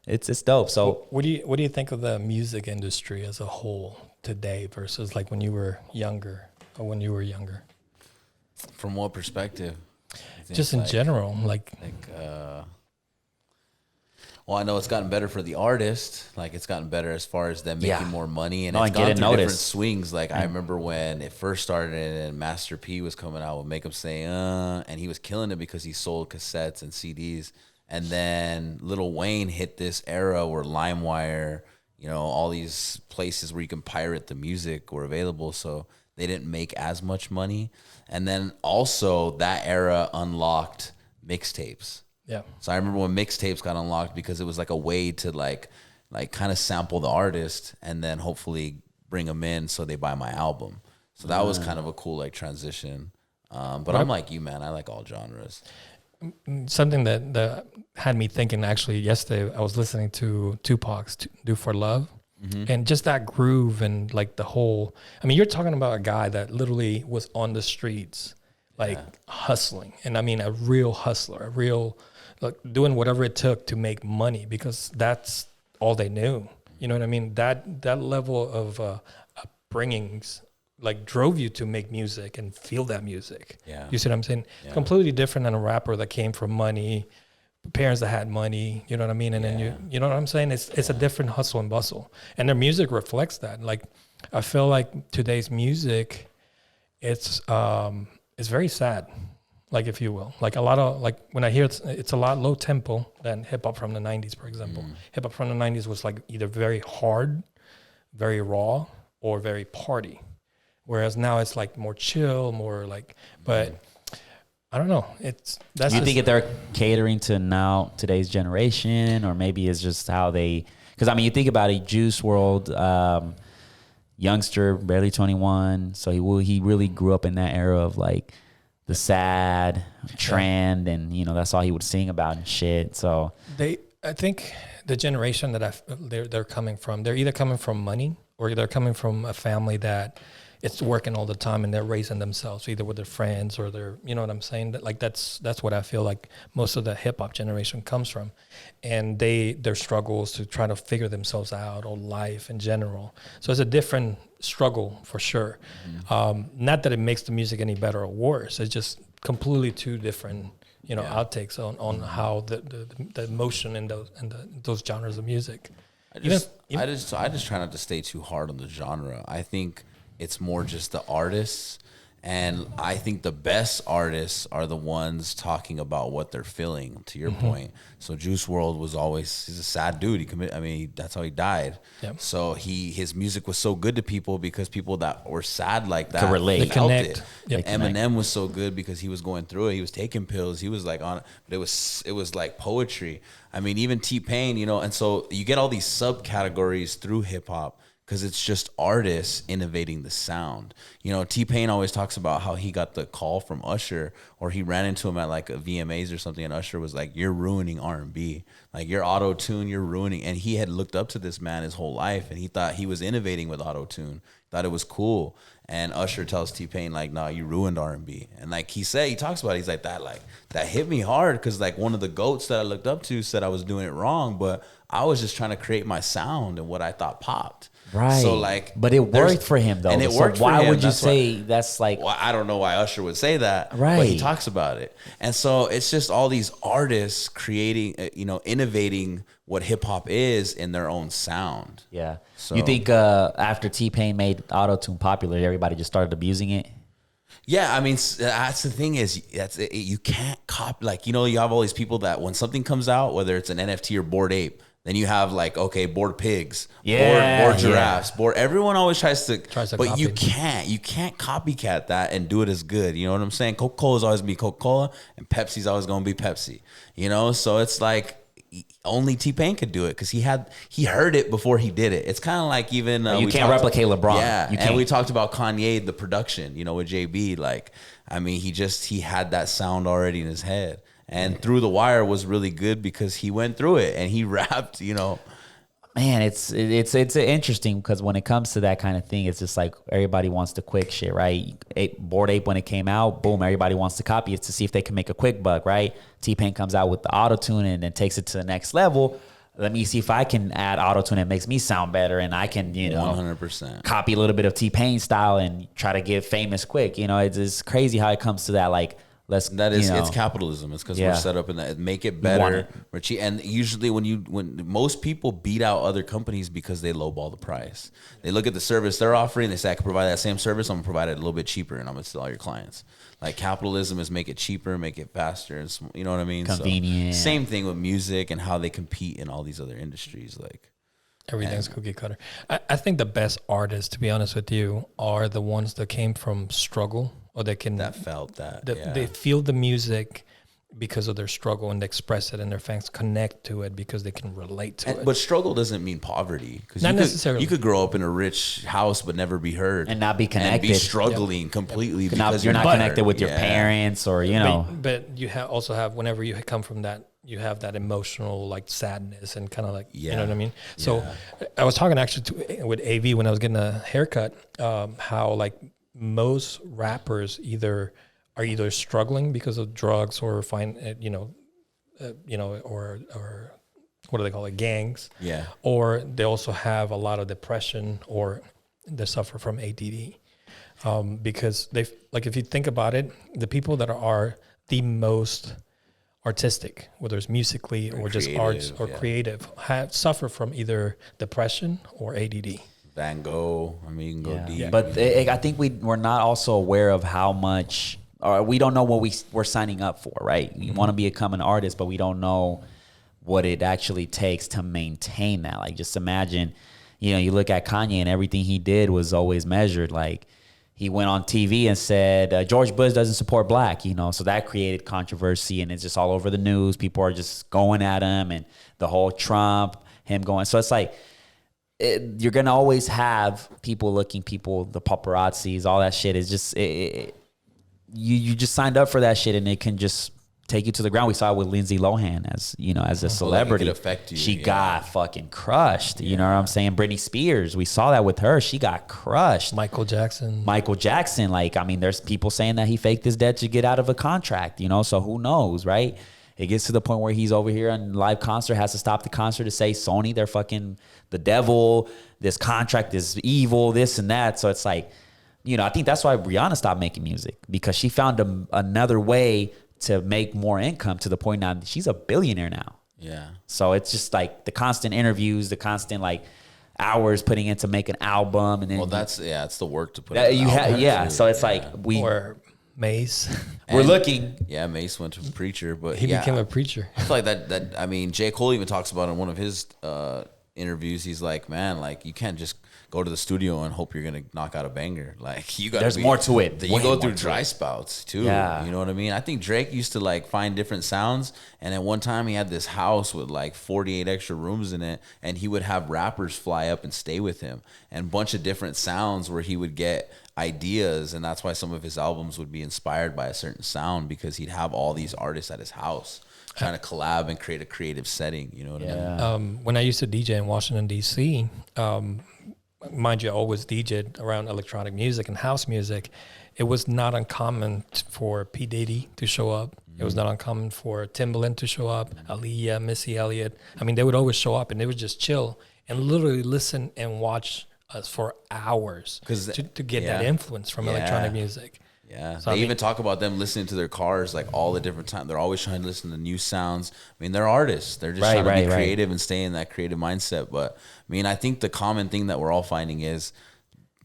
it's dope. So what do you think of the music industry as a whole today versus like when you were younger or when you were younger? From what perspective? think? Just in general, like well, I know it's gotten better for the artist. Like it's gotten better as far as them making Yeah. more money, and No, it's and gone getting through different noticed. swings. Like I remember when it first started, and Master P was coming out with "Make 'Em Say," and he was killing it because he sold cassettes and CDs. And then Lil Wayne hit this era where LimeWire, all these places where you can pirate the music were available, so they didn't make as much money. And then also that era unlocked mixtapes. yeah. So I remember when mixtapes got unlocked because it was like a way to like kind of sample the artist and then hopefully bring them in so they buy my album. So that was kind of a cool like transition. But I'm like you, man. I like all genres. Something that had me thinking actually yesterday, I was listening to Tupac's "Do for Love," and just that groove and like the whole. I mean, you're talking about a guy that literally was on the streets, like hustling, and I mean a real hustler, a real like doing whatever it took to make money because that's all they knew. You know what I mean? That level of upbringings like drove you to make music and feel that music. Yeah. You see what I'm saying? Yeah. Completely different than a rapper that came from money, parents that had money, you know what I mean? And then you know what I'm saying? It's a different hustle and bustle. And their music reflects that. Like I feel like today's music, it's very sad, like if you will. Like a lot of like when I hear it's a lot low tempo than hip hop from the 90s, for example. Hip hop from the 90s was like either very hard, very raw, or very party. Whereas now it's like more chill, more like, but I don't know. That's. You think if they're catering to today's generation, or maybe it's just how they? Because I mean, you think about it, Juice World, youngster, barely 21, so he really grew up in that era of like the sad trend, and that's all he would sing about and shit. So I think the generation that they're coming from, they're either coming from money or they're coming from a family that it's working all the time and they're raising themselves either with their friends or their, you know what I'm saying? That like that's what I feel like most of the hip hop generation comes from, and their struggles to try to figure themselves out or life in general. So it's a different struggle for sure. Not that it makes the music any better or worse. It's just completely two different outtakes on how the emotion in those genres of music. I just try not to stay too hard on the genre. I think it's more just the artists, and I think the best artists are the ones talking about what they're feeling, to your point. So Juice WRLD he's a sad dude. That's how he died. Yep. So his music was so good to people because people that were sad like that could relate. They felt connect. it. Yep. Eminem was so good because he was going through it. He was taking pills. He was like on it, but it was like poetry. I mean, even T-Pain, and so you get all these subcategories through hip hop, because it's just artists innovating the sound. T-Pain always talks about how he got the call from Usher, or he ran into him at like a VMAs or something, and Usher was like, "You're ruining R&B. Like your auto-tune, you're ruining." And he had looked up to this man his whole life, and he thought he was innovating with auto-tune, thought it was cool. And Usher tells T-Pain like, "No, you ruined R&B." And like he talks about it, he's like, that hit me hard, because like one of the GOATs that I looked up to said I was doing it wrong, but I was just trying to create my sound and what I thought popped. right. So like, but it worked for him though. and it So worked for why him. would you That's say that's like? Well, I don't know why Usher would say that, but he Right. talks about it. And so it's just all these artists creating, innovating what hip hop is in their own sound. Yeah. So- You think after T-Pain made auto-tune popular, everybody just started abusing it? Yeah, I mean, that's the thing is, you can't copy. Like, you have all these people that when something comes out, whether it's an NFT or Bored Ape, then you have like, okay, Bored Pigs, Yeah, bored Giraffes, Everyone always tries to but copy. you can't copycat that and do it as good. You know what I'm saying? Coca-Cola is always gonna be Coca-Cola, and Pepsi's always gonna be Pepsi. So it's like only T-Pain could do it because he heard it before he did it. It's kind of like even You can't replicate LeBron. Yeah, You and can't. we talked about Kanye, the production, with JB. Like, I mean, he had that sound already in his head. And Through the Wire was really good because he went through it and he rapped, Man, it's interesting because when it comes to that kind of thing, it's just like everybody wants the quick shit, right? Bored Ape, when it came out, boom, everybody wants to copy it to see if they can make a quick buck, right? T-Pain comes out with the auto-tune and then takes it to the next level. Let me see if I can add auto-tune that makes me sound better, and I can, 100%. copy a little bit of T-Pain style and try to get famous quick. It's crazy how it comes to that, like, That is, it's capitalism. It's because we're set up in that. Make it better. We're cheap. And usually when most people beat out other companies because they lowball the price. They look at the service they're offering. They say, I can provide that same service. I'm going to provide it a little bit cheaper, and I'm going to sell all your clients. Like, capitalism is make it cheaper, make it faster. And you know what I mean? Convenient. So, same thing with music and how they compete in all these other industries. Like, everything's cookie cutter. I think the best artists, to be honest with you, are the ones that came from struggle, or they feel the music because of their struggle, and they express it, and their fans connect to it because they can relate to it. But struggle doesn't mean poverty. Not necessarily. You could grow up in a rich house but never be heard. And not be connected. And be struggling completely because you're not connected with your parents or, But you also have, whenever you come from that, you have that emotional like sadness and kind of like, you know what I mean? So I was talking actually with AV when I was getting a haircut, how like most rappers are either struggling because of drugs or or what do they call it, gangs? Yeah. Or they also have a lot of depression, or they suffer from ADD. Because if you think about it, the people that are the most artistic, whether it's musically or just arts or creative, suffer from either depression or ADD. Van Gogh, I mean, go deep. Yeah. But I think we're not also aware of how much, or we don't know what we're signing up for, right? You want to become an artist, but we don't know what it actually takes to maintain that. Like, just imagine, you look at Kanye and everything he did was always measured. Like, he went on TV and said, George Bush doesn't support black, so that created controversy, and it's just all over the news. People are just going at him, and the whole Trump, him going. So it's like, you're going to always have the paparazzis, all that shit is just, you just signed up for that shit, and it can just take you to the ground. We saw it with Lindsay Lohan as a celebrity. It could affect you. She got fucking crushed. You know what I'm saying? Britney Spears, we saw that with her. She got crushed. Michael Jackson. Like, I mean, there's people saying that he faked his death to get out of a contract, so who knows, right? It gets to the point where he's over here on live concert, has to stop the concert to say, Sony, they're fucking the devil. This contract is evil, this and that. So it's like, I think that's why Rihanna stopped making music, because she found another way to make more income, to the point now she's a billionaire now. Yeah. So it's just like the constant interviews, the constant like hours putting into make an album, and then it's the work to put out. So it's like or Mace. We're looking. Yeah, Mace went to a preacher, but he became a preacher. I feel like that. I mean, J. Cole even talks about it in one of his interviews. He's like, man, like, you can't just go to the studio and hope you're gonna knock out a banger. Like, you got. There's more to it. You go through dry spouts too. Yeah. You know what I mean? I think Drake used to like find different sounds, and at one time he had this house with like 48 extra rooms in it, and he would have rappers fly up and stay with him, and a bunch of different sounds where he would get ideas, and that's why some of his albums would be inspired by a certain sound, because he'd have all these artists at his house trying to collab and create a creative setting. You know what I mean? When I used to DJ in Washington, D.C., mind you, I always DJed around electronic music and house music. It was not uncommon for P. Diddy to show up. It was not uncommon for Timbaland to show up, Aaliyah, Missy Elliott. I mean, they would always show up, and they would just chill and literally listen and watch us for hours to get that influence from electronic music. Yeah, so they even talk about them listening to their cars like all the different times. They're always trying to listen to new sounds. I mean, they're artists. They're just trying to be creative and stay in that creative mindset. But I mean, I think the common thing that we're all finding is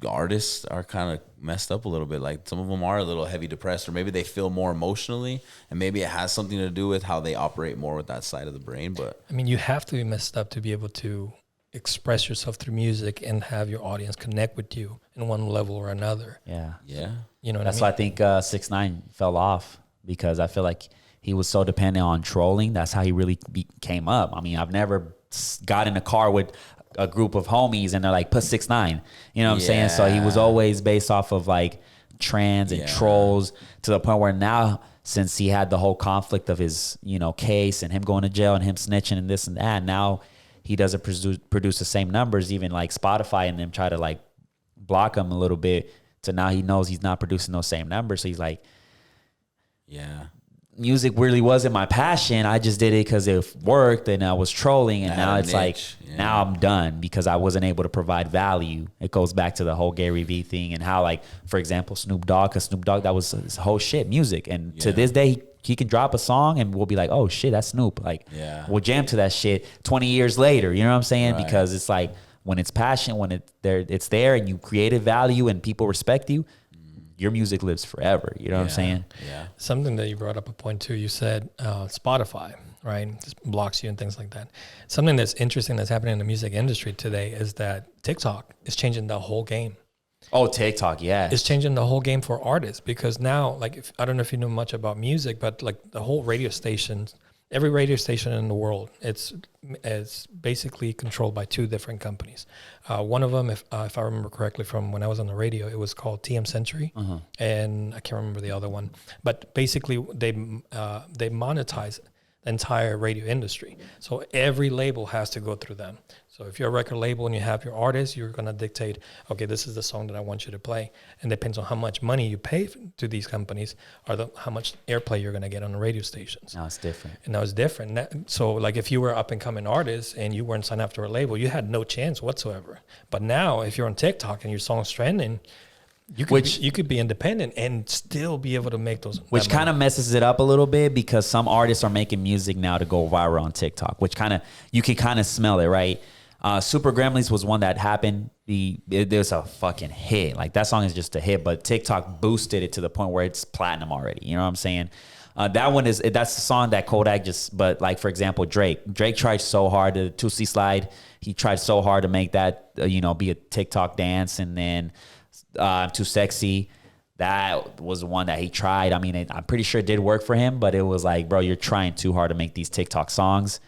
artists are kind of messed up a little bit. Like, some of them are a little heavy depressed, or maybe they feel more emotionally, and maybe it has something to do with how they operate more with that side of the brain. But I mean, you have to be messed up to be able to express yourself through music and have your audience connect with you in one level or another. Yeah. You know what that's I mean? why I think 6ix9ine fell off, because I feel like he was so dependent on trolling. That's how he really came up. I mean, I've never got in a car with a group of homies and they're like, put 6ix9ine. You know what I'm saying? So he was always based off of like trends and trolls, to the point where now, since he had the whole conflict of his, case and him going to jail and him snitching and this and that, now he doesn't produce the same numbers. Even like Spotify and them try to like block him a little bit. So now he knows he's not producing those same numbers. So he's like, music really wasn't my passion. I just did it because it worked and I was trolling. And now it's like, now I'm done because I wasn't able to provide value. It goes back to the whole Gary Vee thing and how, like, for example, Snoop Dogg, because Snoop Dogg, that was his whole shit, music. And to this day, he can drop a song and we'll be like, oh shit, that's Snoop. Like, we'll jam to that shit 20 years later. You know what I'm saying? Right. Because it's like, when it's passion, when it's there and you created value and people respect you, your music lives forever. You know what I'm saying? Yeah. Something that you brought up a point too. You said Spotify, right? Just blocks you and things like that. Something that's interesting that's happening in the music industry today is that TikTok is changing the whole game. Oh, TikTok, yeah. It's changing the whole game for artists because now, like, I don't know if you know much about music, but like the whole radio stations, every radio station in the world, it's basically controlled by two different companies. One of them, if I remember correctly from when I was on the radio, it was called TM Century, and I can't remember the other one. But basically, they monetize the entire radio industry. So every label has to go through them. So if you're a record label and you have your artist, you're going to dictate, okay, this is the song that I want you to play. And it depends on how much money you pay to these companies or how much airplay you're going to get on the radio stations. Now it's different. And now it's different. So like if you were up and coming artist and you weren't signed up to a label, you had no chance whatsoever. But now if you're on TikTok and your song's trending, you could be independent and still be able to make those. Which kind of messes it up a little bit because some artists are making music now to go viral on TikTok, which you can kind of smell it, right? Super Gremlins was one that happened. There's a fucking hit. Like that song is just a hit, but TikTok boosted it to the point where it's platinum already. You know what I'm saying? That's the song that Kodak but like, for example, Drake tried so hard to Tootsie Slide. He tried so hard to make that, be a TikTok dance. And then Too Sexy. That was one that he tried. I mean, I'm pretty sure it did work for him, but it was like, bro, you're trying too hard to make these TikTok songs.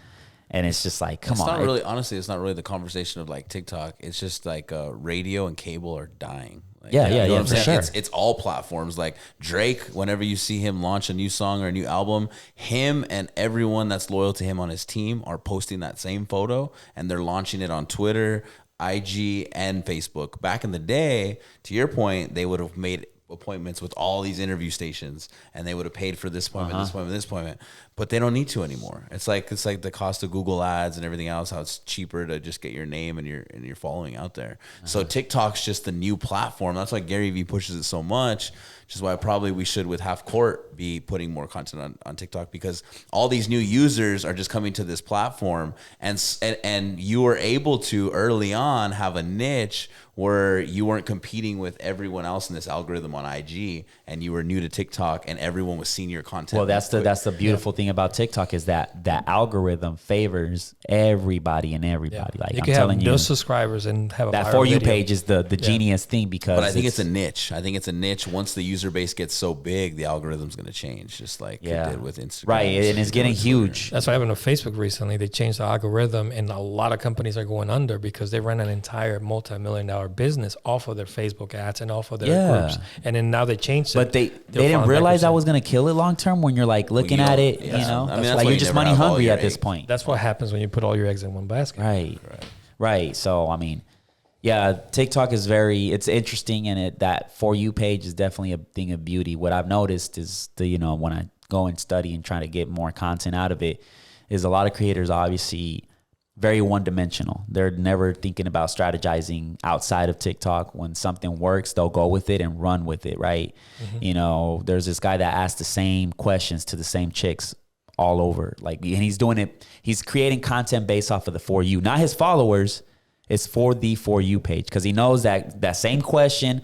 And it's just like, come on. Honestly, it's not really the conversation of like TikTok. It's just like radio and cable are dying. Like, yeah, for sure. It's all platforms. Like Drake, whenever you see him launch a new song or a new album, him and everyone that's loyal to him on his team are posting that same photo and they're launching it on Twitter, IG, and Facebook. Back in the day, to your point, they would have made appointments with all these interview stations and they would have paid for this appointment, this appointment, but they don't need to anymore. It's like the cost of Google ads and everything else, how it's cheaper to just get your name and your following out there. So TikTok's just the new platform. That's why Gary Vee pushes it so much, which is why probably we should with Half Court be putting more content on TikTok, because all these new users are just coming to this platform and you were able to early on have a niche where you weren't competing with everyone else in this algorithm on IG and you were new to TikTok and everyone was seeing your content. Well, that's the beautiful thing about TikTok is that algorithm favors everybody and everybody. Like you can have no subscribers and have a that For You page is the genius thing because. But I think it's a niche. Once the user base gets so big, the algorithm's going to change, just like it did with Instagram. Right, and it's getting huge. That's what happened with Facebook recently. They changed the algorithm, and a lot of companies are going under because they ran an entire multi-million-dollar business off of their Facebook ads and off of their groups. And then now they changed it. But they didn't realize that was going to kill it long term when you're like looking at it, I mean, that's like you're just money hungry at this point. That's what happens when you put all your eggs in one basket. Right. So, I mean, TikTok is it's interesting, and that For You page is definitely a thing of beauty. What I've noticed is when I go and study and try to get more content out of it, is a lot of creators obviously very one-dimensional. They're never thinking about strategizing outside of TikTok. When something works, they'll go with it and run with it, right? There's this guy that asks the same questions to the same chicks all over. And he's doing it. He's creating content based off of the For You, not his followers. It's for the For You page because he knows that same question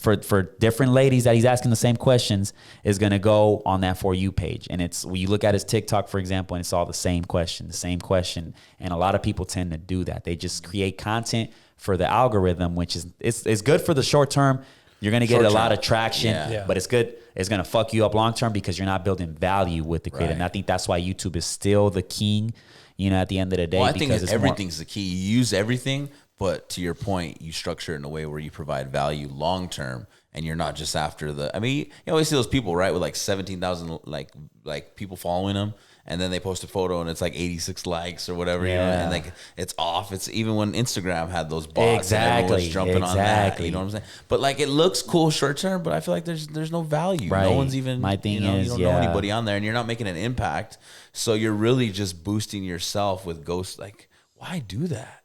for different ladies that he's asking the same questions is going to go on that For You page. And it's when you look at his TikTok, for example, and it's all the same question. And a lot of people tend to do that. They just create content for the algorithm, which is it's good for the short term. You're going to get a lot of traction, but it's good. It's going to fuck you up long term because you're not building value with the creator. And I think that's why YouTube is still the king, at the end of the day. Well, I think everything's the key. You use everything, but to your point, you structure it in a way where you provide value long term, and you're not just after you always see those people, right, with like 17,000 like people following them, and then they post a photo and it's like 86 likes or whatever, you know, and like it's off. It's even when Instagram had those bots and everyone's jumping on that, you know what I'm saying? But like it looks cool short term, but I feel like there's no value. No one's even, my thing you is, don't know anybody on there, and you're not making an impact. So you're really just boosting yourself with ghosts. Like, why do that?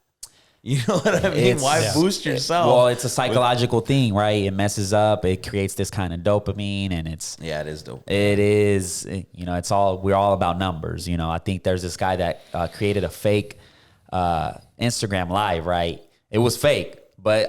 You know what I mean? Why boost yourself? Well, it's a psychological thing, right? It messes up. It creates this kind of dopamine, and it's it is dope. It is, you know, we're all about numbers. You know, I think there's this guy that created a fake Instagram live, right? It was fake, but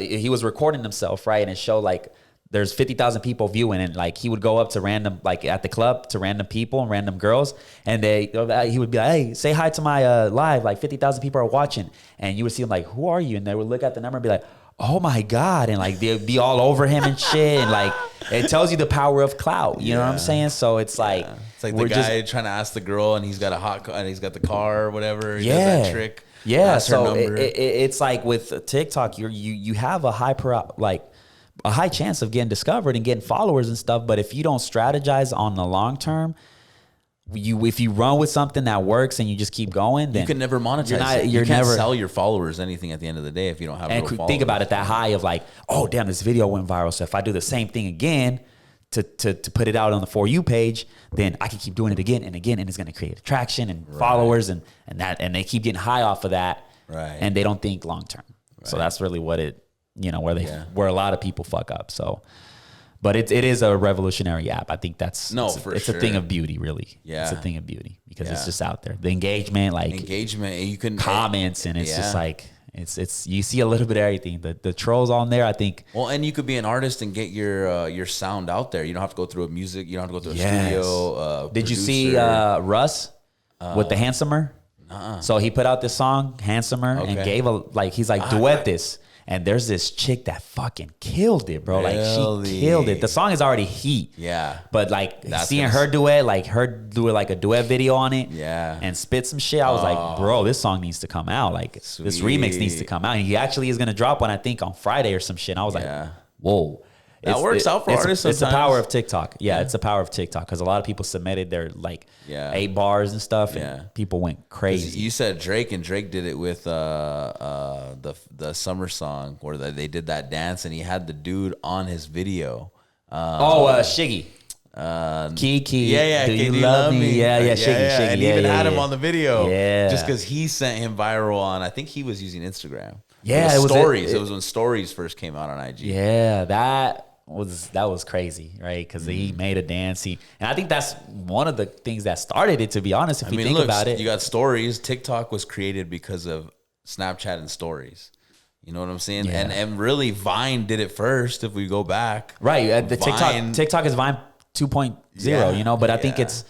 he was recording himself, right? And it showed like there's 50,000 people viewing, and like he would go up to random, like at the club, to random people and random girls, and he would be like, hey, say hi to my live, like 50,000 people are watching, and you would see him like, who are you? And they would look at the number and be like, oh my God, and like they'd be all over him and shit, and like it tells you the power of clout, you know what I'm saying? So it's like the guy trying to ask the girl, and he's got a hot car, and he's got the car or whatever. He does that trick. Yeah, so it's like with TikTok, you have a a high chance of getting discovered and getting followers and stuff. But if you don't strategize on the long term, if you run with something that works and you just keep going, then you can never monetize. You can't sell your followers anything at the end of the day if you don't have real followers. Think about it, that high of like, oh damn, this video went viral. So if I do the same thing again to put it out on the For You page, then I can keep doing it again and again, and it's going to create attraction and followers and they keep getting high off of that, and they don't think long term. So that's really what it. You know, where a lot of people fuck up. So, but it is a revolutionary app. I think it's a thing of beauty, really. Yeah, it's a thing of beauty because it's just out there. The engagement, you can comments, and it's just like it's you see a little bit of everything. The trolls on there, I think. Well, and you could be an artist and get your sound out there. You don't have to go through a music. You don't have to go through a studio. Did you see Russ with the Handsomer? So he put out this song Handsomer and gave he's like duet this. And there's this chick that fucking killed it, bro. Really? Like she killed it. The song is already heat. Yeah. But like seeing her duet, like her do like a duet video on it. Yeah. And spit some shit. I was like, bro, this song needs to come out. Like this remix needs to come out. And he actually is gonna drop one, I think, on Friday or some shit. And I was like, whoa. That works out for artists sometimes. It's the power of TikTok. Yeah, it's the power of TikTok because a lot of people submitted their 8 bars and stuff, and people went crazy. You said Drake, and Drake did it with the summer song where they did that dance, and he had the dude on his video. Shiggy. Kiki. Yeah. Do you love me? Yeah, Shiggy. And even had him on the video. Yeah. Just because he sent him viral on, I think he was using Instagram. Yeah, it was Stories. It was when Stories first came out on IG. Yeah, that was crazy, right? Because he made a dance. And I think that's one of the things that started it, to be honest, if you think about it. You got Stories. TikTok was created because of Snapchat and Stories. You know what I'm saying? Yeah. And really Vine did it first, if we go back. Right. The TikTok is Vine 2.0, you know, but I think it's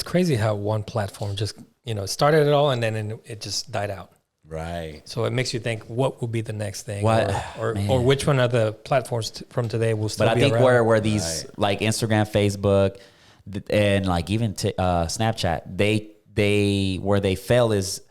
crazy how one platform just, started it all and then it just died out. Right. So it makes you think what will be the next thing, or which one of the platforms from today will still be around. But I think where these like Instagram, Facebook, and like even Snapchat, where they fail is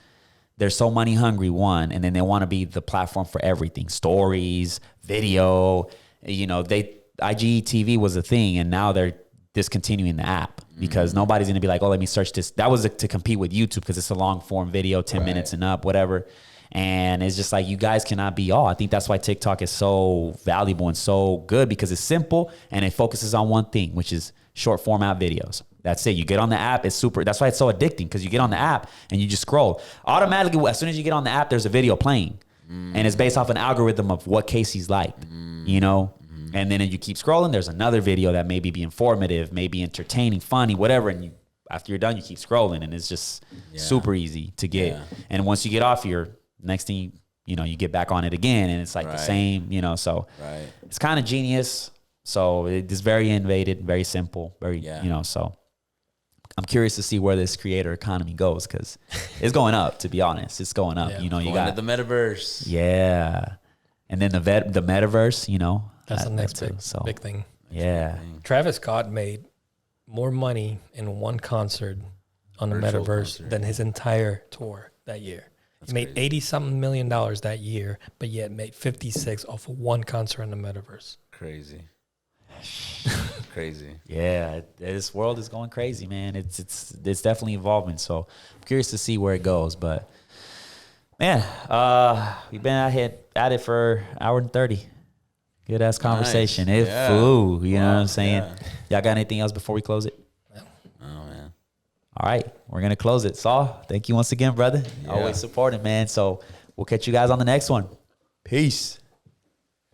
they're so money hungry, one, and then they want to be the platform for everything, stories, video. IGTV was a thing, and now they're discontinuing the app because nobody's going to be like, oh, let me search this. That was to compete with YouTube because it's a long form video, 10 minutes and up, whatever. And it's just like, you guys cannot be all. I think that's why TikTok is so valuable and so good, because it's simple and it focuses on one thing, which is short format videos. That's it. You get on the app, it's super. That's why it's so addicting, because you get on the app and you just scroll. Automatically, as soon as you get on the app, there's a video playing. And it's based off an algorithm of what Casey's liked, And then you keep scrolling, there's another video that maybe be informative, maybe entertaining, funny, whatever. And after you're done, you keep scrolling, and it's just super easy to get. Yeah. And once you get off here, next thing you get back on it again, and it's like the same, so it's kind of genius. So it's very innovative, very simple, so I'm curious to see where this creator economy goes, because it's going up, to be honest. It's going up. You got the metaverse. Yeah. And then the metaverse, That's the next big thing. Yeah. Travis Scott made more money in one concert on the metaverse than his entire tour that year. He made $80-something million that year, but yet made 56 off of one concert in the metaverse. Crazy. crazy. Yeah, this world is going crazy, man. It's definitely evolving. So I'm curious to see where it goes. But man, we've been at it for an hour and 30. Good ass conversation. Nice. It Yeah. flew. You know what I'm saying? Yeah. Y'all got anything else before we close it? Oh man. All right, we're gonna close it. Saul, thank you once again, brother. Yeah. Always supporting, man. So we'll catch you guys on the next one. Peace.